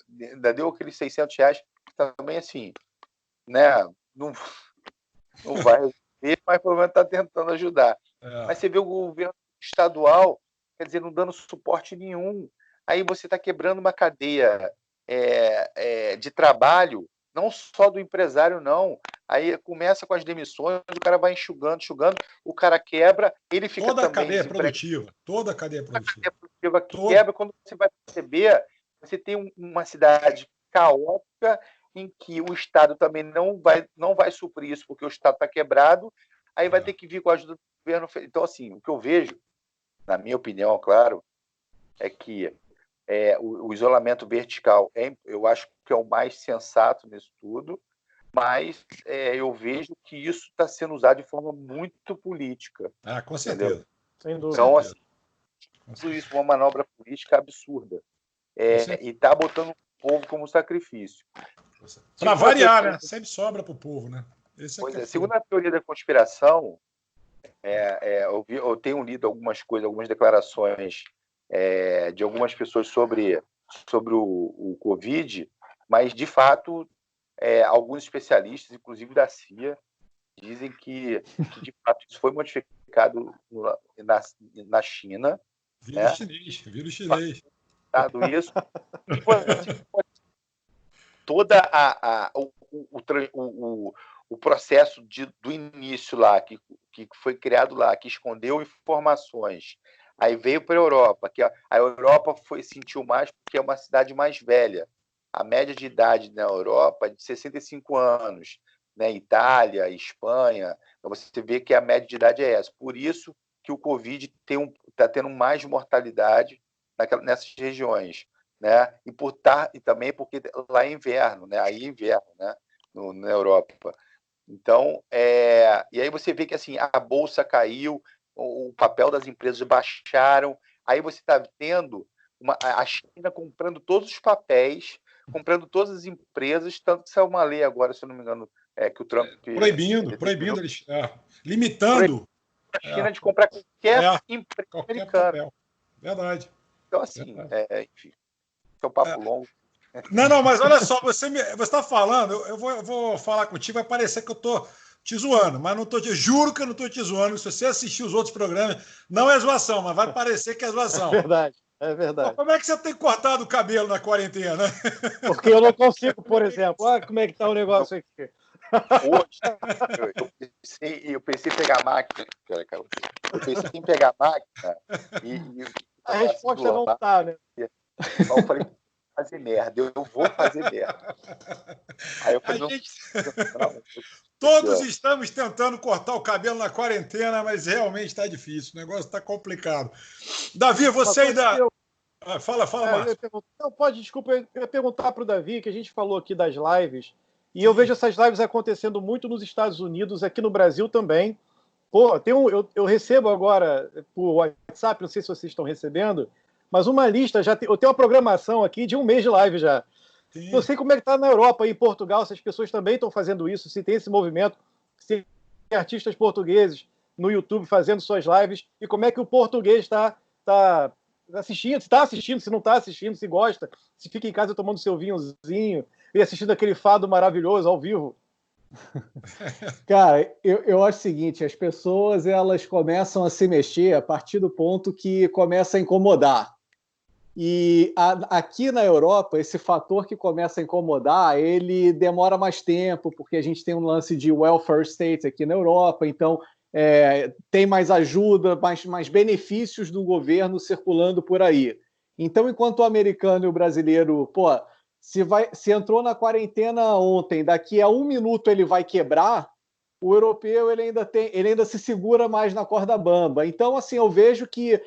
aqueles R$600, também assim, né? Não vai resolver, mas pelo menos está tentando ajudar. Mas você vê o governo estadual, quer dizer, não dando suporte nenhum. Aí você está quebrando uma cadeia de trabalho, não só do empresário, não. Aí começa com as demissões, o cara vai enxugando, o cara quebra, ele fica toda também... A cadeia produtiva, toda a cadeia produtiva. Quebra, quando você vai perceber, você tem uma cidade caótica em que o Estado também não vai suprir isso, porque o Estado está quebrado, aí vai ter que vir com a ajuda do governo. Então, assim, o que eu vejo, na minha opinião, claro, é que o isolamento vertical, eu acho que é o mais sensato nisso tudo, mas eu vejo que isso está sendo usado de forma muito política. Com certeza. Sem dúvida. Então, assim, tudo isso é uma manobra política absurda. E está botando o povo como sacrifício. Para variar, né? Sempre sobra para o povo, né? Segundo a teoria da conspiração, eu tenho lido algumas declarações de algumas pessoas sobre o Covid, mas, de fato, alguns especialistas, inclusive da CIA, dizem que de fato, isso foi modificado na China. Vírus chinês. Isso. Toda o processo do início lá, que foi criado lá, que escondeu informações, aí veio para a Europa, que a Europa sentiu mais porque é uma cidade mais velha. A média de idade na Europa é de 65 anos, né? Itália, Espanha, então você vê que a média de idade é essa. Por isso que o Covid está tendo mais mortalidade nessas regiões. Né? E também porque lá é inverno, né? Aí é inverno, né? Na Europa. Então, e aí você vê que assim, a bolsa caiu, o papel das empresas baixaram, aí você está tendo a China comprando todos os papéis, comprando todas as empresas, tanto que saiu uma lei agora, se eu não me engano, que o Trump... Proibindo eles, limitando a China de comprar qualquer empresa americana. Papel. Verdade. Então, assim, enfim, é um papo longo. Não, mas olha só, você está falando, eu vou falar contigo, vai parecer que eu estou te zoando, mas não estou juro que eu não estou te zoando. Se você assistir os outros programas, não é zoação, mas vai parecer que é zoação. É verdade. Pô, como é que você tem cortado o cabelo na quarentena? Porque eu não consigo, por exemplo. Olha como é que está o negócio aqui. Hoje, eu pensei em pegar a máquina. Eu pensei em pegar a máquina e a resposta não está, né? Eu falei, fazer merda, eu vou fazer merda. Aí eu falei, todos estamos tentando cortar o cabelo na quarentena, mas realmente está difícil, o negócio está complicado. Davi, você ainda... Fala, Márcio. Desculpa, eu ia perguntar para o Davi, que a gente falou aqui das lives, e eu vejo essas lives acontecendo muito nos Estados Unidos, aqui no Brasil também. Pô, eu recebo agora por WhatsApp, não sei se vocês estão recebendo, mas uma lista, eu tenho uma programação aqui de um mês de live já. Sim. Não sei como é que está na Europa e em Portugal, se as pessoas também estão fazendo isso, se tem esse movimento, se tem artistas portugueses no YouTube fazendo suas lives, e como é que o português está assistindo, se está assistindo, se não está assistindo, se gosta, se fica em casa tomando seu vinhozinho e assistindo aquele fado maravilhoso ao vivo. Cara, eu acho o seguinte, as pessoas elas começam a se mexer a partir do ponto que começa a incomodar. E aqui na Europa, esse fator que começa a incomodar, ele demora mais tempo, porque a gente tem um lance de welfare state aqui na Europa, então tem mais ajuda, mais benefícios do governo circulando por aí. Então, enquanto o americano e o brasileiro, se entrou na quarentena ontem, daqui a 1 minuto ele vai quebrar, o europeu ele ainda se segura mais na corda bamba. Então, assim, eu vejo que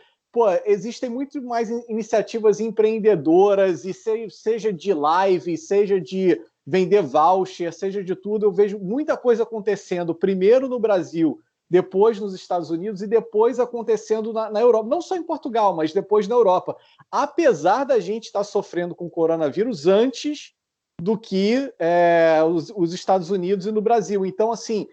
existem muito mais iniciativas empreendedoras, e seja de live, seja de vender voucher, seja de tudo, eu vejo muita coisa acontecendo, primeiro no Brasil, depois nos Estados Unidos e depois acontecendo na Europa. Não só em Portugal, mas depois na Europa. Apesar da gente estar sofrendo com o coronavírus antes do que os Estados Unidos e no Brasil. Então, assim,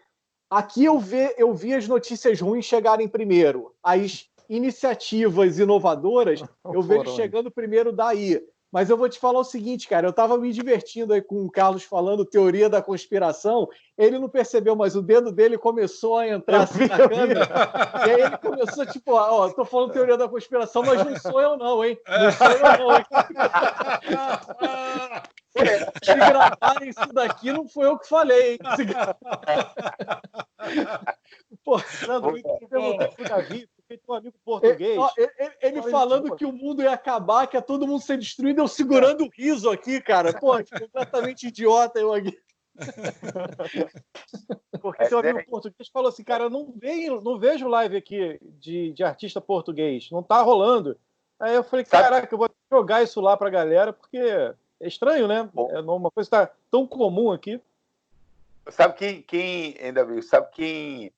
aqui eu vi as notícias ruins chegarem primeiro. As iniciativas inovadoras eu vejo chegando primeiro daí. Mas eu vou te falar o seguinte, cara, eu estava me divertindo aí com o Carlos falando teoria da conspiração, ele não percebeu, mas o dedo dele começou a entrar assim na câmera, e aí ele começou, tipo, tô falando teoria da conspiração, mas não sou eu não, hein? Não sou eu não, hein? Se gravarem isso daqui, não foi eu que falei, hein? Pô, Sandro, eu perguntei pro Davi, porque tem um amigo português. Ele falando que o mundo ia acabar, que ia todo mundo ser destruído, eu segurando o riso aqui, cara. Completamente idiota eu aqui. Porque seu amigo português falou assim, cara, eu não vejo live aqui de artista português, não tá rolando. Aí eu falei, caraca, eu vou jogar isso lá pra galera, porque é estranho, né? É uma coisa que tá tão comum aqui. Sabe quem ainda viu? Sabe quem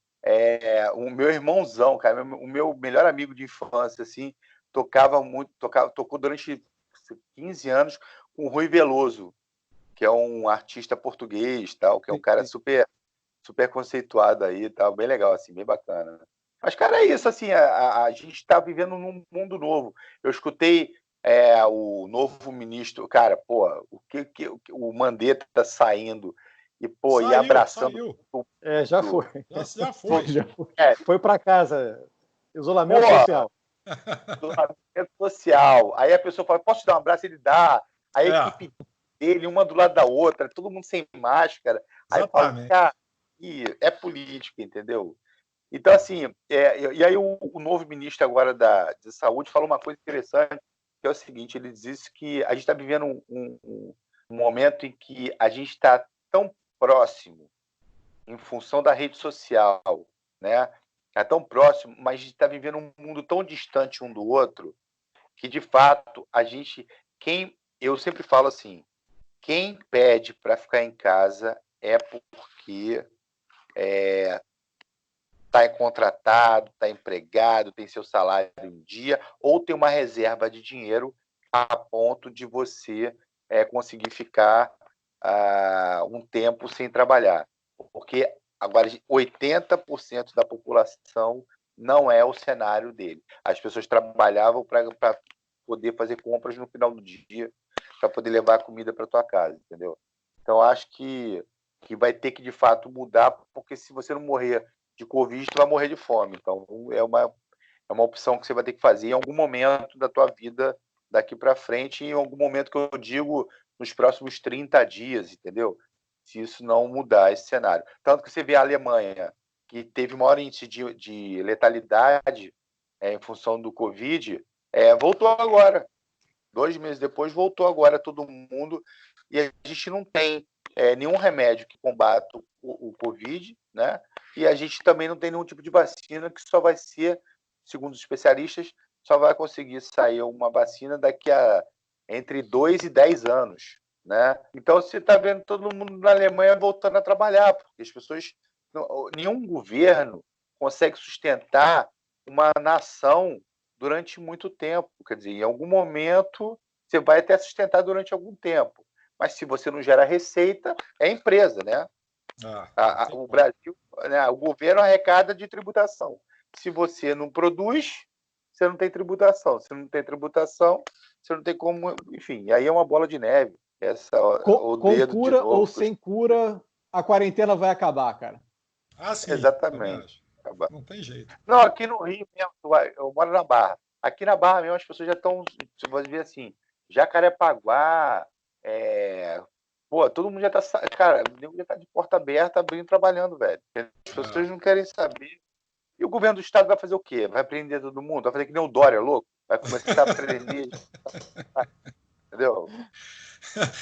o meu irmãozão, cara, o meu melhor amigo de infância, assim, tocou durante 15 anos com o Rui Veloso, que é um artista português, tal, que é um cara super, super conceituado aí, tal, bem legal, assim, bem bacana. Mas, cara, é isso, assim, a gente está vivendo num mundo novo. Eu escutei o novo ministro, cara, o Mandetta tá saindo e, e abraçando. Saiu. Já foi. Já foi. Foi para casa. Isolamento social. Isolamento social. Aí a pessoa fala, posso te dar um abraço? Ele dá. Aí a equipe dele, uma do lado da outra, todo mundo sem máscara. Aí fala, cara, é política, entendeu? Então, assim, e aí o novo ministro agora de saúde falou uma coisa interessante, que é o seguinte, ele disse que a gente está vivendo um momento em que a gente está tão próximo em função da rede social, né? É tão próximo, mas a gente está vivendo um mundo tão distante um do outro que, de fato, eu sempre falo assim, quem pede para ficar em casa é porque está contratado, está empregado, tem seu salário em dia, ou tem uma reserva de dinheiro a ponto de você conseguir ficar um tempo sem trabalhar. Porque agora 80% da população não é o cenário dele. As pessoas trabalhavam para poder fazer compras no final do dia, para poder levar comida para tua casa, entendeu? Então, acho que vai ter que, de fato, mudar, porque se você não morrer de Covid, tu vai morrer de fome. Então, é uma opção que você vai ter que fazer em algum momento da tua vida daqui para frente, em algum momento que eu digo nos próximos 30 dias, entendeu? Se isso não mudar esse cenário. Tanto que você vê a Alemanha, que teve o maior índice de letalidade em função do Covid, voltou agora. 2 meses depois, voltou agora todo mundo, e a gente não tem nenhum remédio que combata o Covid, né? E a gente também não tem nenhum tipo de vacina que só vai ser, segundo os especialistas, só vai conseguir sair uma vacina daqui a entre 2 e 10 anos, né? Então, você está vendo todo mundo na Alemanha voltando a trabalhar, porque as pessoas... Nenhum governo consegue sustentar uma nação durante muito tempo. Quer dizer, em algum momento, você vai até sustentar durante algum tempo. Mas se você não gera receita, é empresa, né? O Brasil, né, o governo arrecada de tributação. Se você não produz, você não tem tributação. Se não tem tributação, você não tem como... Enfim, aí é uma bola de neve. Com cura ou sem cura, a quarentena vai acabar, cara. Sim. Exatamente. Não tem jeito. Não, aqui no Rio mesmo, eu moro na Barra. Aqui na Barra mesmo, as pessoas já estão, se você ver assim, Jacarepaguá, todo mundo já tá, cara, o nego já tá de porta aberta, abrindo, trabalhando, velho. As pessoas não querem saber E o governo do estado vai fazer o quê? Vai prender todo mundo? Vai fazer que nem o Dória, louco? Vai começar a prender... Entendeu?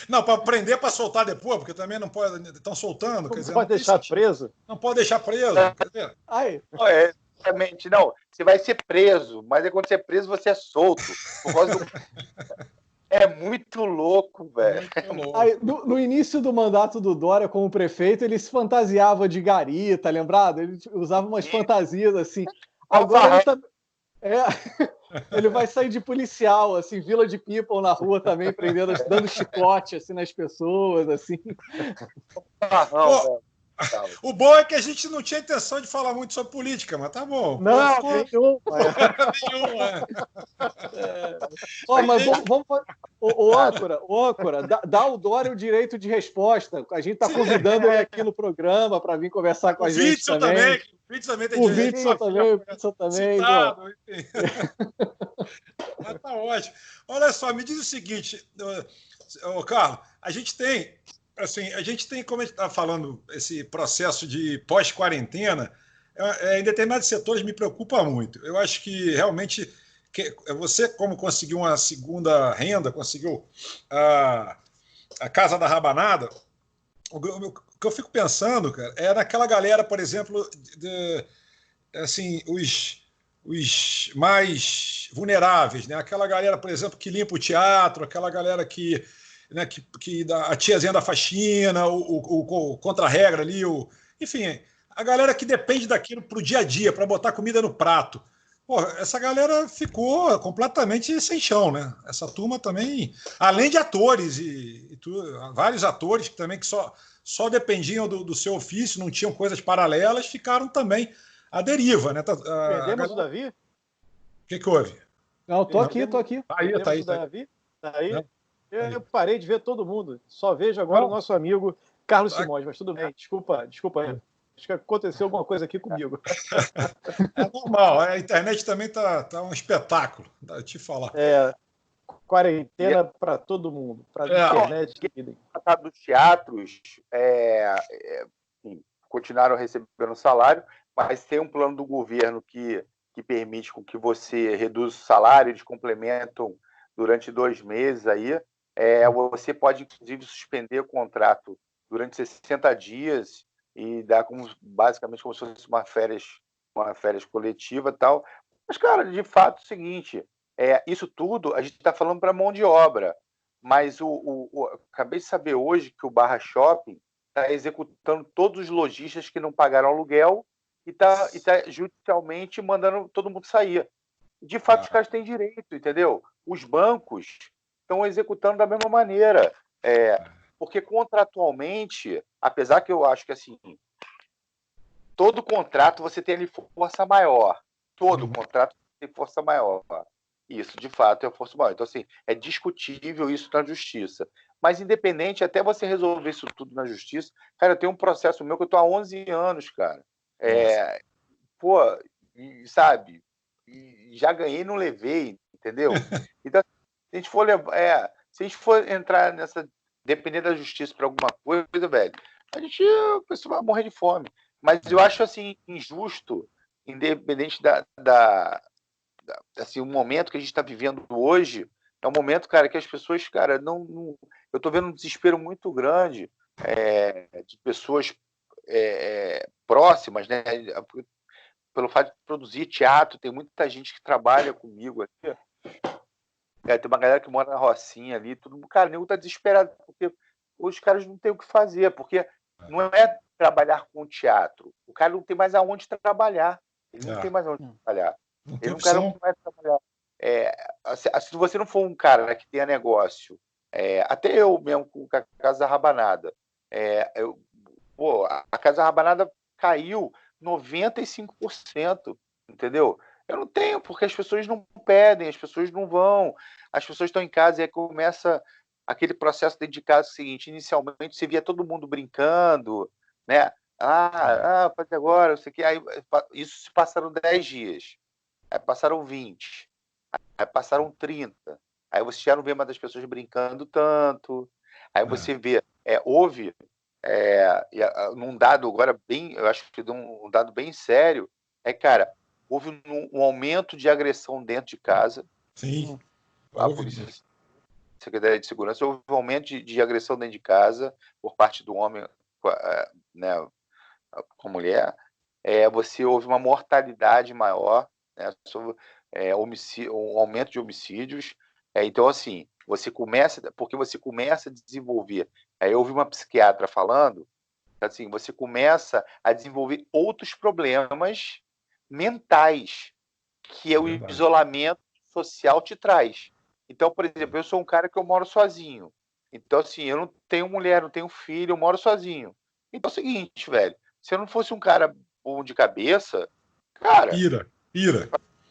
Não, para prender, para soltar depois, porque também não pode. Estão soltando, quer Não dizer, pode deixar preso? Não pode deixar preso. Quer dizer. Aí. Não, exatamente, não. Você vai ser preso, mas aí quando você é preso, você é solto. Por causa do... É muito louco, velho. Aí, no início do mandato do Dória como prefeito, ele se fantasiava de gari, tá lembrado? Ele usava umas fantasias assim. Agora ele tá... ele vai sair de policial, assim, Vila de People na rua também, prendendo, dando chicote assim, nas pessoas, assim. O bom é que a gente não tinha intenção de falar muito sobre política, mas tá bom. Não, nenhum. Mas vamos o âncora, dá ao Dória o direito de resposta. A gente está convidando ele aqui no programa para vir conversar com a gente também. O Witzel também. Mas tá ótimo. Olha só, me diz o seguinte, Carlos, a gente tem, como a gente está falando, esse processo de pós-quarentena, em determinados setores me preocupa muito. Eu acho que realmente você, como conseguiu uma segunda renda, conseguiu a Casa da Rabanada, o que eu fico pensando, cara, é naquela galera, por exemplo, assim, os mais vulneráveis, né? Aquela galera, por exemplo, que limpa o teatro, aquela galera que a tiazinha da faxina, o contra-regra ali, enfim, a galera que depende daquilo para o dia a dia, para botar comida no prato. Pô, essa galera ficou completamente sem chão, né? Essa turma também, além de atores e vários atores que também só dependiam do seu ofício, não tinham coisas paralelas, ficaram também à deriva, né? Perdemos o Davi? O que houve? Não, tô aqui. Tá aí. Davi? Tá aí? Eu parei de ver todo mundo. Só vejo agora o nosso amigo Carlos Simões, mas tudo bem. Desculpa aí. Acho que aconteceu alguma coisa aqui comigo. É normal, a internet também tá um espetáculo, vou te falar. Quarentena para todo mundo, para a internet. Dos teatros continuaram recebendo salário, mas tem um plano do governo que permite com que você reduza o salário, eles complementam durante 2 meses aí. Você pode, inclusive, suspender o contrato durante 60 dias e dar basicamente como se fosse uma férias coletiva e tal. Mas, cara, de fato é o seguinte, isso tudo a gente está falando para mão de obra, mas acabei de saber hoje que o Barra Shopping está executando todos os lojistas que não pagaram aluguel e está judicialmente mandando todo mundo sair. De fato, os caras têm direito, entendeu? Os bancos estão executando da mesma maneira. Porque contratualmente, apesar que eu acho que assim, todo contrato você tem ali força maior. Todo contrato tem força maior. Isso, de fato, é força maior. Então, assim, é discutível isso na justiça. Mas, independente, até você resolver isso tudo na justiça, cara, eu tenho um processo meu que eu estou há 11 anos, cara. Sabe? E já ganhei e não levei, entendeu? Então, se a gente for entrar nessa, depender da justiça para alguma coisa, velho, a pessoa vai morrer de fome. Mas eu acho assim injusto, independente assim, o momento que a gente está vivendo hoje é um momento, cara, que as pessoas, cara, não eu estou vendo um desespero muito grande de pessoas próximas, né? Pelo fato de produzir teatro, tem muita gente que trabalha comigo aqui. Tem uma galera que mora na Rocinha ali, todo mundo, cara, o nego tá desesperado, porque os caras não têm o que fazer, porque não é trabalhar com teatro. O cara não tem mais aonde trabalhar. Ele não tem mais aonde trabalhar. Ele não quer mais trabalhar. Se você não for um cara, né, que tenha negócio, até eu mesmo com a Casa Rabanada, a Casa Rabanada caiu 95%, entendeu? Eu não tenho, porque as pessoas não pedem, as pessoas não vão, as pessoas estão em casa e aí começa aquele processo dentro de casa seguinte. Inicialmente você via todo mundo brincando, né? Faz agora, não sei o quê. Aí, isso se passaram 10 dias, aí passaram 20, aí passaram 30, aí você já não vê mais as pessoas brincando tanto, aí você vê, houve num dado agora bem, eu acho que um dado bem sério, cara, houve um aumento de agressão dentro de casa. Sim. A polícia, Secretaria de Segurança, houve um aumento de agressão dentro de casa por parte do homem, né, com a mulher. Você houve uma mortalidade maior, né, um aumento de homicídios. Então, assim, porque você começa a desenvolver. Aí eu ouvi uma psiquiatra falando, assim, você começa a desenvolver outros problemas mentais que o isolamento social te traz. Então, por exemplo, eu sou um cara que eu moro sozinho. Então, assim, eu não tenho mulher, não tenho filho, eu moro sozinho. Então é o seguinte, velho, se eu não fosse um cara bom de cabeça, cara,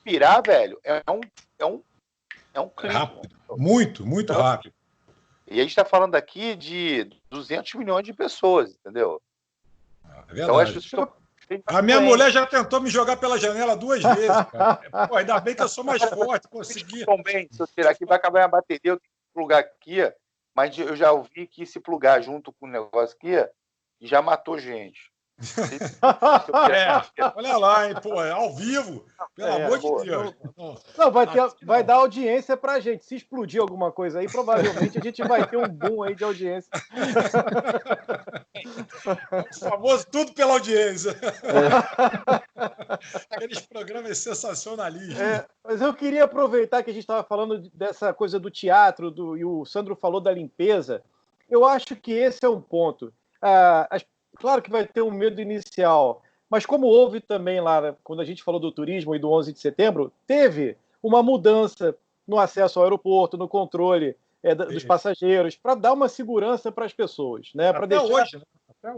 pirar, velho, é um clique. Rápido. Muito então, rápido. E a gente está falando aqui de 200 milhões de pessoas, entendeu? É verdade. Então, a minha mulher já tentou me jogar pela janela 2 vezes, cara. Pô, ainda bem que eu sou mais forte, consegui. Também, se eu tirar aqui, vai acabar a bateria, eu tenho que plugar aqui, mas eu já ouvi que se plugar junto com o negócio aqui, já matou gente. Olha lá, hein, pô, ao vivo, pelo amor de Deus. Não, vai dar audiência pra gente. Se explodir alguma coisa aí, provavelmente a gente vai ter um boom aí de audiência. O famoso tudo pela audiência. Aqueles programas sensacionalistas. Mas eu queria aproveitar que a gente estava falando dessa coisa do teatro, e o Sandro falou da limpeza. Eu acho que esse é um ponto. Claro que vai ter um medo inicial, mas como houve também lá, quando a gente falou do turismo e do 11 de setembro, teve uma mudança no acesso ao aeroporto, no controle dos passageiros, para dar uma segurança para as pessoas, né? Para deixar hoje, né?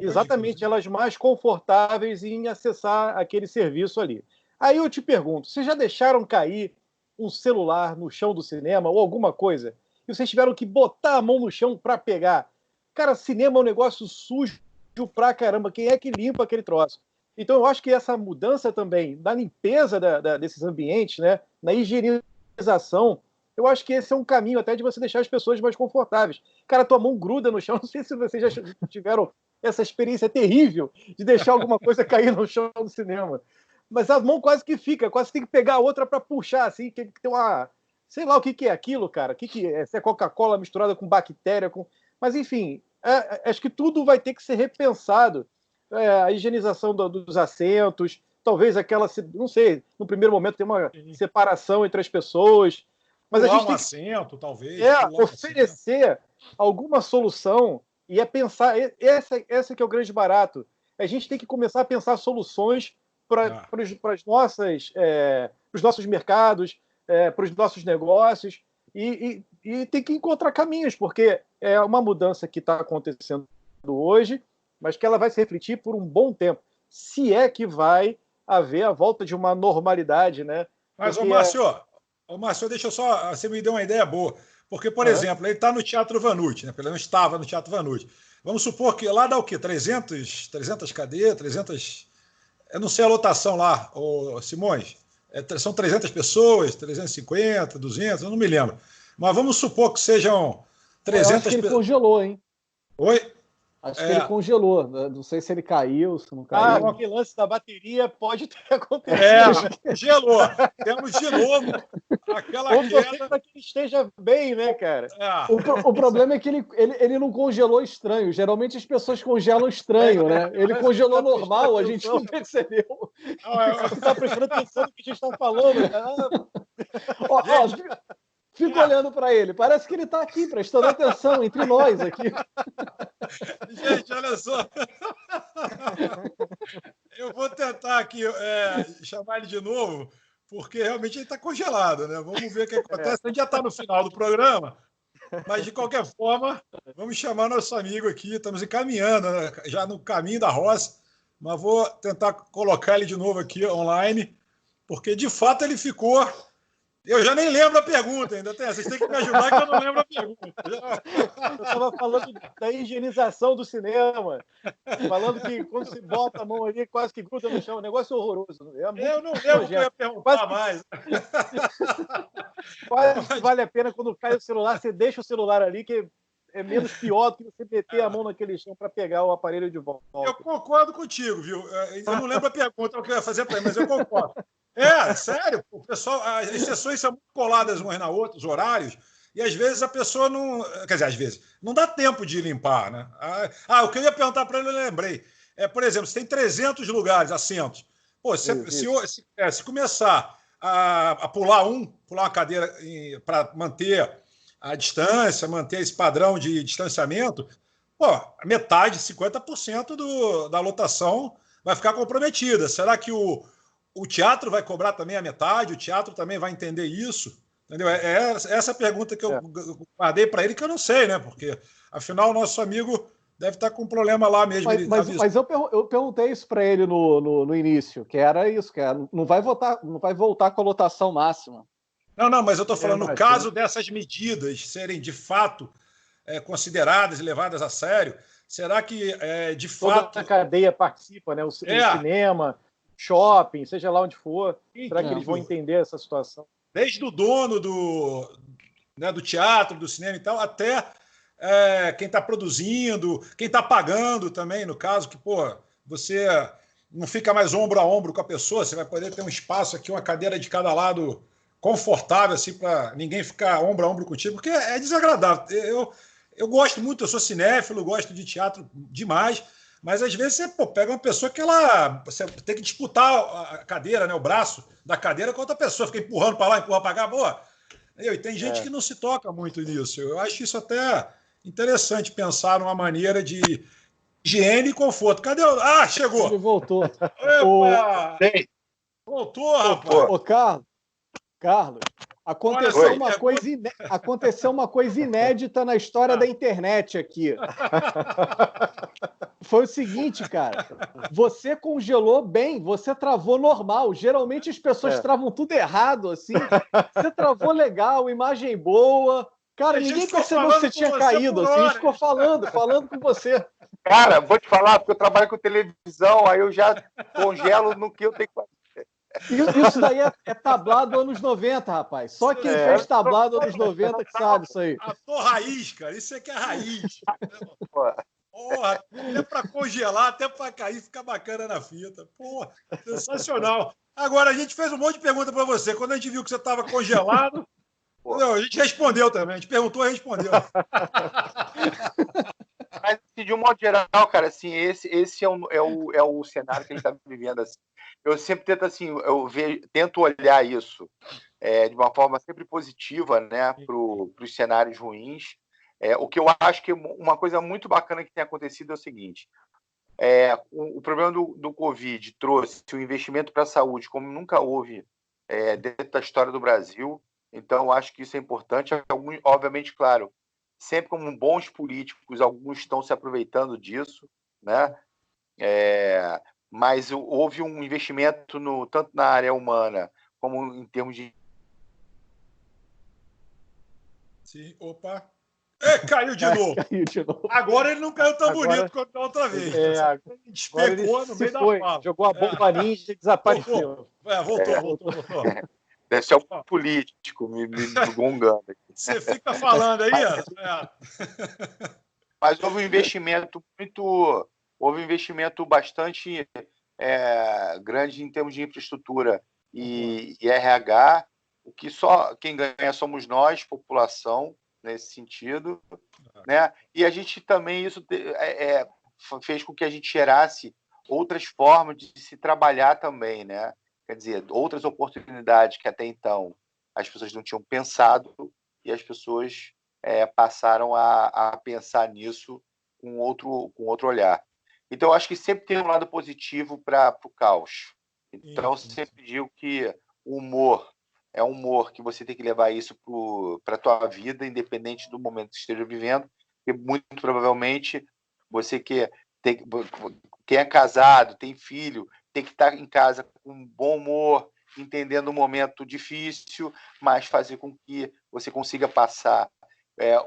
exatamente elas mais confortáveis em acessar aquele serviço ali. Aí eu te pergunto, vocês já deixaram cair um celular no chão do cinema ou alguma coisa? E vocês tiveram que botar a mão no chão para pegar? Cara, cinema é um negócio sujo pra caramba. Quem é que limpa aquele troço? Então eu acho que essa mudança também da limpeza desses ambientes, né, na higienização, eu acho que esse é um caminho até de você deixar as pessoas mais confortáveis. Cara, tua mão gruda no chão. Não sei se vocês já tiveram essa experiência terrível de deixar alguma coisa cair no chão do cinema. Mas a mão quase que fica, quase tem que pegar a outra para puxar, assim, que tem uma... Sei lá o que é aquilo, cara. O que é? Se é Coca-Cola misturada com bactéria, Mas, enfim, acho que tudo vai ter que ser repensado. A higienização dos assentos, talvez aquela, não sei, no primeiro momento tem uma separação entre as pessoas. Mas a gente tem assento, talvez. Oferecer alguma solução e pensar... Esse que é o grande barato. A gente tem que começar a pensar soluções para os nossos mercados, para os nossos negócios, e tem que encontrar caminhos, porque é uma mudança que está acontecendo hoje, mas que ela vai se refletir por um bom tempo, se é que vai haver a volta de uma normalidade, né? Mas, Márcio, deixa eu só... Você me deu uma ideia boa, porque, por exemplo, ele está no Teatro Vanucci, né? Pelo menos estava no Teatro Vanucci. Vamos supor que lá dá o quê? 300 cadeiras, 300... Eu não sei a lotação lá, Simões. São 300 pessoas, 350, 200, eu não me lembro. Mas vamos supor que sejam 300 pessoas. Eu acho que ele congelou, hein? Oi? Acho que ele congelou. Não sei se ele caiu, se não caiu. O lance da bateria pode ter acontecido. Congelou. Temos de novo aquela queda. Para que ele esteja bem, né, cara? O problema é que ele não congelou estranho. Geralmente as pessoas congelam estranho, né? Ele congelou normal, a gente não percebeu. Você está prestando atenção no que a gente está falando. Fico olhando para ele. Parece que ele está aqui, prestando atenção entre nós aqui. Gente, olha só. Eu vou tentar aqui chamar ele de novo, porque realmente ele está congelado, né? Vamos ver o que acontece. A gente já está no final do programa, mas de qualquer forma, vamos chamar nosso amigo aqui. Estamos encaminhando, né? Já no caminho da roça, mas vou tentar colocar ele de novo aqui online, porque de fato ele ficou... Eu já nem lembro a pergunta ainda. Vocês têm que me ajudar que eu não lembro a pergunta. Eu estava falando da higienização do cinema. Falando que quando se bota a mão ali, quase que gruda no chão. Um negócio horroroso. Eu não lembro o que eu ia perguntar mais. Quase vale a pena quando cai o celular, você deixa o celular ali, que é menos pior do que você meter a mão naquele chão para pegar o aparelho de volta. Eu concordo contigo, viu? Eu não lembro a pergunta que eu ia fazer para ele, mas eu concordo. É, sério, o pessoal, as sessões são muito coladas umas na outra, os horários, e às vezes a pessoa não. Quer dizer, às vezes, não dá tempo de limpar, né? O que eu ia perguntar para ele, eu lembrei. Por exemplo, se tem 300 lugares, assentos. Pô, se começar a pular uma cadeira para manter a distância, manter esse padrão de distanciamento, pô, metade, 50% da lotação vai ficar comprometida. Será que o teatro vai cobrar também a metade? O teatro também vai entender isso? Entendeu? Essa pergunta que eu guardei para ele, que eu não sei, né? Porque, afinal, o nosso amigo deve estar com um problema lá mesmo. Mas eu perguntei isso para ele no início, que era isso, que não vai voltar com a lotação máxima. Não, mas eu estou falando, no caso dessas medidas serem de fato consideradas e levadas a sério, será que de fato... Toda a cadeia participa, né? O cinema, shopping, seja lá onde for. Será que eles vão entender essa situação? Desde o dono do teatro, do cinema e tal, até quem está produzindo, quem está pagando também, no caso, que, pô, você não fica mais ombro a ombro com a pessoa, você vai poder ter um espaço aqui, uma cadeira de cada lado confortável, assim, para ninguém ficar ombro a ombro contigo, porque é desagradável. Eu gosto muito, eu sou cinéfilo, gosto de teatro demais, mas às vezes você pega uma pessoa que você tem que disputar a cadeira, né, o braço da cadeira com outra pessoa, fica empurrando para lá, empurra para cá, boa. E tem gente que não se toca muito nisso. Eu acho isso até interessante, pensar numa maneira de higiene e conforto. Cadê o... chegou! Ele voltou. Opa! Voltou, rapaz! Ô, Carlos, aconteceu uma coisa inédita na história da internet aqui. Foi o seguinte, cara. Você congelou bem, você travou normal. Geralmente as pessoas travam tudo errado, assim. Você travou legal, imagem boa. Cara, ninguém percebeu que você tinha caído, assim. A gente ficou falando com você. Cara, vou te falar, porque eu trabalho com televisão, aí eu já congelo no que eu tenho que fazer. Isso daí é tablado anos 90, rapaz. Só quem fez tablado anos 90 que sabe isso aí. Ator raiz, cara. Isso aqui é raiz. Porra, até para congelar, até para cair, fica bacana na fita. Porra, sensacional. Agora, a gente fez um monte de pergunta para você. Quando a gente viu que você estava congelado, a gente respondeu também. A gente perguntou e respondeu. Mas, de um modo geral, cara, assim, esse é o cenário que a gente está vivendo. Assim. Eu sempre tento, assim, tento olhar isso de uma forma sempre positiva, né, para os cenários ruins. O que eu acho que uma coisa muito bacana que tem acontecido é o seguinte: o problema do Covid trouxe um investimento para a saúde como nunca houve dentro da história do Brasil. Então, eu acho que isso é importante. Obviamente, claro, sempre como bons políticos, alguns estão se aproveitando disso, né? Mas houve um investimento tanto na área humana como em termos de... Sim, opa. Caiu de novo. Agora ele não caiu tão bonito quanto da outra vez. Despegou no meio da fala. Jogou a bomba ninja e desapareceu. Voltou. Deve ser um político me gongando aqui. Você fica falando aí, Mas houve um investimento bastante grande em termos de infraestrutura e RH, o que só quem ganha somos nós, população, nesse sentido, né? E a gente também, isso fez com que a gente gerasse outras formas de se trabalhar também, né? Quer dizer, outras oportunidades que até então as pessoas não tinham pensado e as pessoas passaram a pensar nisso com outro olhar. Então, eu acho que sempre tem um lado positivo para o caos. Então, eu sempre digo que o humor é um humor que você tem que levar isso para a tua vida, independente do momento que esteja vivendo, porque muito provavelmente você quem é casado, tem filho, tem que estar em casa com bom humor, entendendo o momento difícil, mas fazer com que você consiga passar.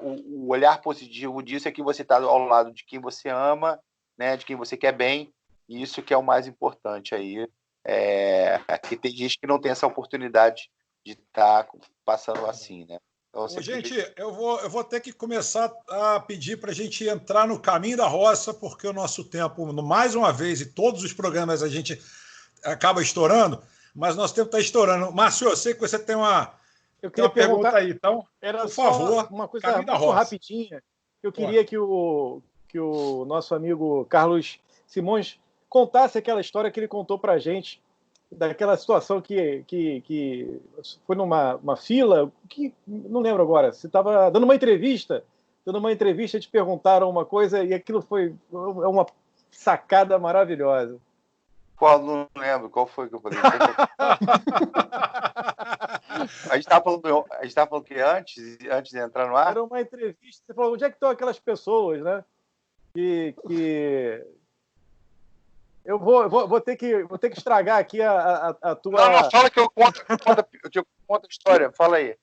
O olhar positivo disso é que você está ao lado de quem você ama, né, de quem você quer bem, e isso que é o mais importante aí. Que tem gente que não tem essa oportunidade de estar passando assim, né? Então, Gente, eu vou ter que começar a pedir para a gente entrar no caminho da roça, porque o nosso tempo, mais uma vez, e todos os programas a gente acaba estourando, mas nosso tempo está estourando. Márcio, eu sei que você tem uma pergunta aí, então, era por favor, uma coisa muito rapidinha. Eu queria que o nosso amigo Carlos Simões contasse aquela história que ele contou para a gente, daquela situação que foi numa fila, que não lembro agora, você estava dando uma entrevista, te perguntaram uma coisa e aquilo foi uma sacada maravilhosa. Qual? Não lembro. Qual foi que eu falei? A gente estava falando que antes de entrar no ar? Era uma entrevista, você falou, onde é que estão aquelas pessoas, né? Que eu vou ter que estragar aqui a tua... Não, fala que eu conto a história, fala aí.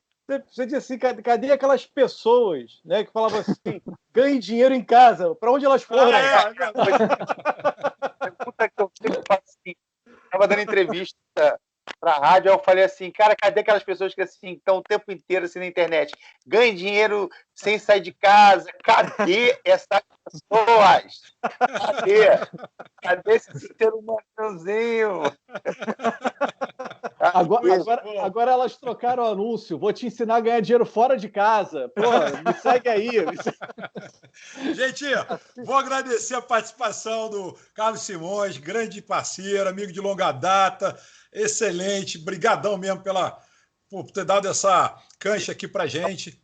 Você disse assim, cadê aquelas pessoas, né, que falavam assim, ganhe dinheiro em casa, para onde elas foram? Pergunta que eu sempre faço assim, estava dando entrevista para a rádio, aí eu falei assim, cara, cadê aquelas pessoas que assim, estão o tempo inteiro assim na internet, ganhem dinheiro sem sair de casa, cadê essas pessoas? Cadê esse ser humanozinho? Agora elas trocaram o anúncio. Vou te ensinar a ganhar dinheiro fora de casa. Porra, me segue aí. Gente, vou agradecer a participação do Carlos Simões, grande parceiro, amigo de longa data, excelente. Brigadão mesmo por ter dado essa cancha aqui pra gente.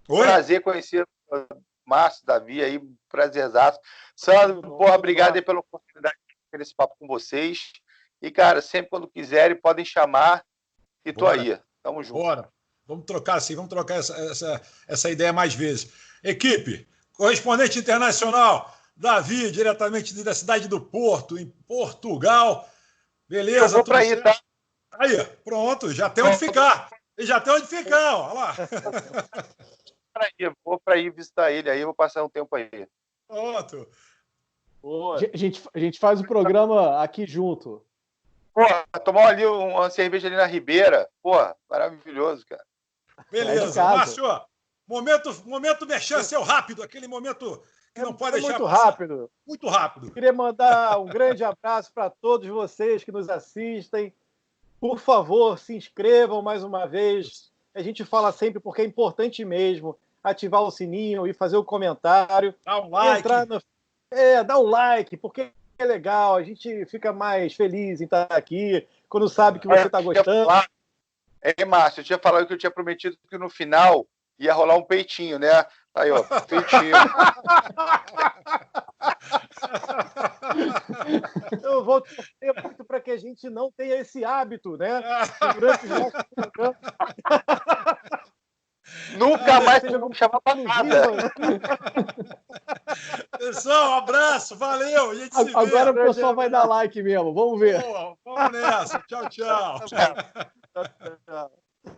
Oi? Prazer conhecer o Márcio, Davi aí, prazerzaço. Sandro, porra, obrigado aí pela oportunidade de ter esse papo com vocês. E, cara, sempre quando quiserem, podem chamar e tô aí. Tamo junto. Bora. Vamos trocar essa ideia mais vezes. Equipe, correspondente internacional, Davi, diretamente da cidade do Porto, em Portugal. Beleza? Eu vou para aí, tá? Aí, pronto, já tem onde ficar. Olha lá. Vou para aí visitar ele aí, vou passar um tempo aí. Pronto. A gente faz o programa aqui junto. Pô, tomar ali uma cerveja ali na Ribeira. Pô, maravilhoso, cara. Beleza. Márcio, momento merchan seu rápido, aquele momento que não pode deixar muito passar. Rápido. Muito rápido. Queria mandar um grande abraço para todos vocês que nos assistem. Por favor, se inscrevam mais uma vez. A gente fala sempre porque é importante mesmo ativar o sininho e fazer o comentário. Dá um like. Dá um like, porque é legal. A gente fica mais feliz em estar aqui, quando sabe que você está gostando. Márcio, eu tinha falado que eu tinha prometido que no final ia rolar um peitinho, né? Aí, ó, peitinho. Eu vou torcer muito para que a gente não tenha esse hábito, né? Durante os nossos programas. Nunca mais vocês vão me chamar para nada. Pessoal, um abraço, valeu. A gente se vê. Agora o pessoal vai dar like mesmo, vamos ver. Boa, vamos nessa. Tchau, tchau.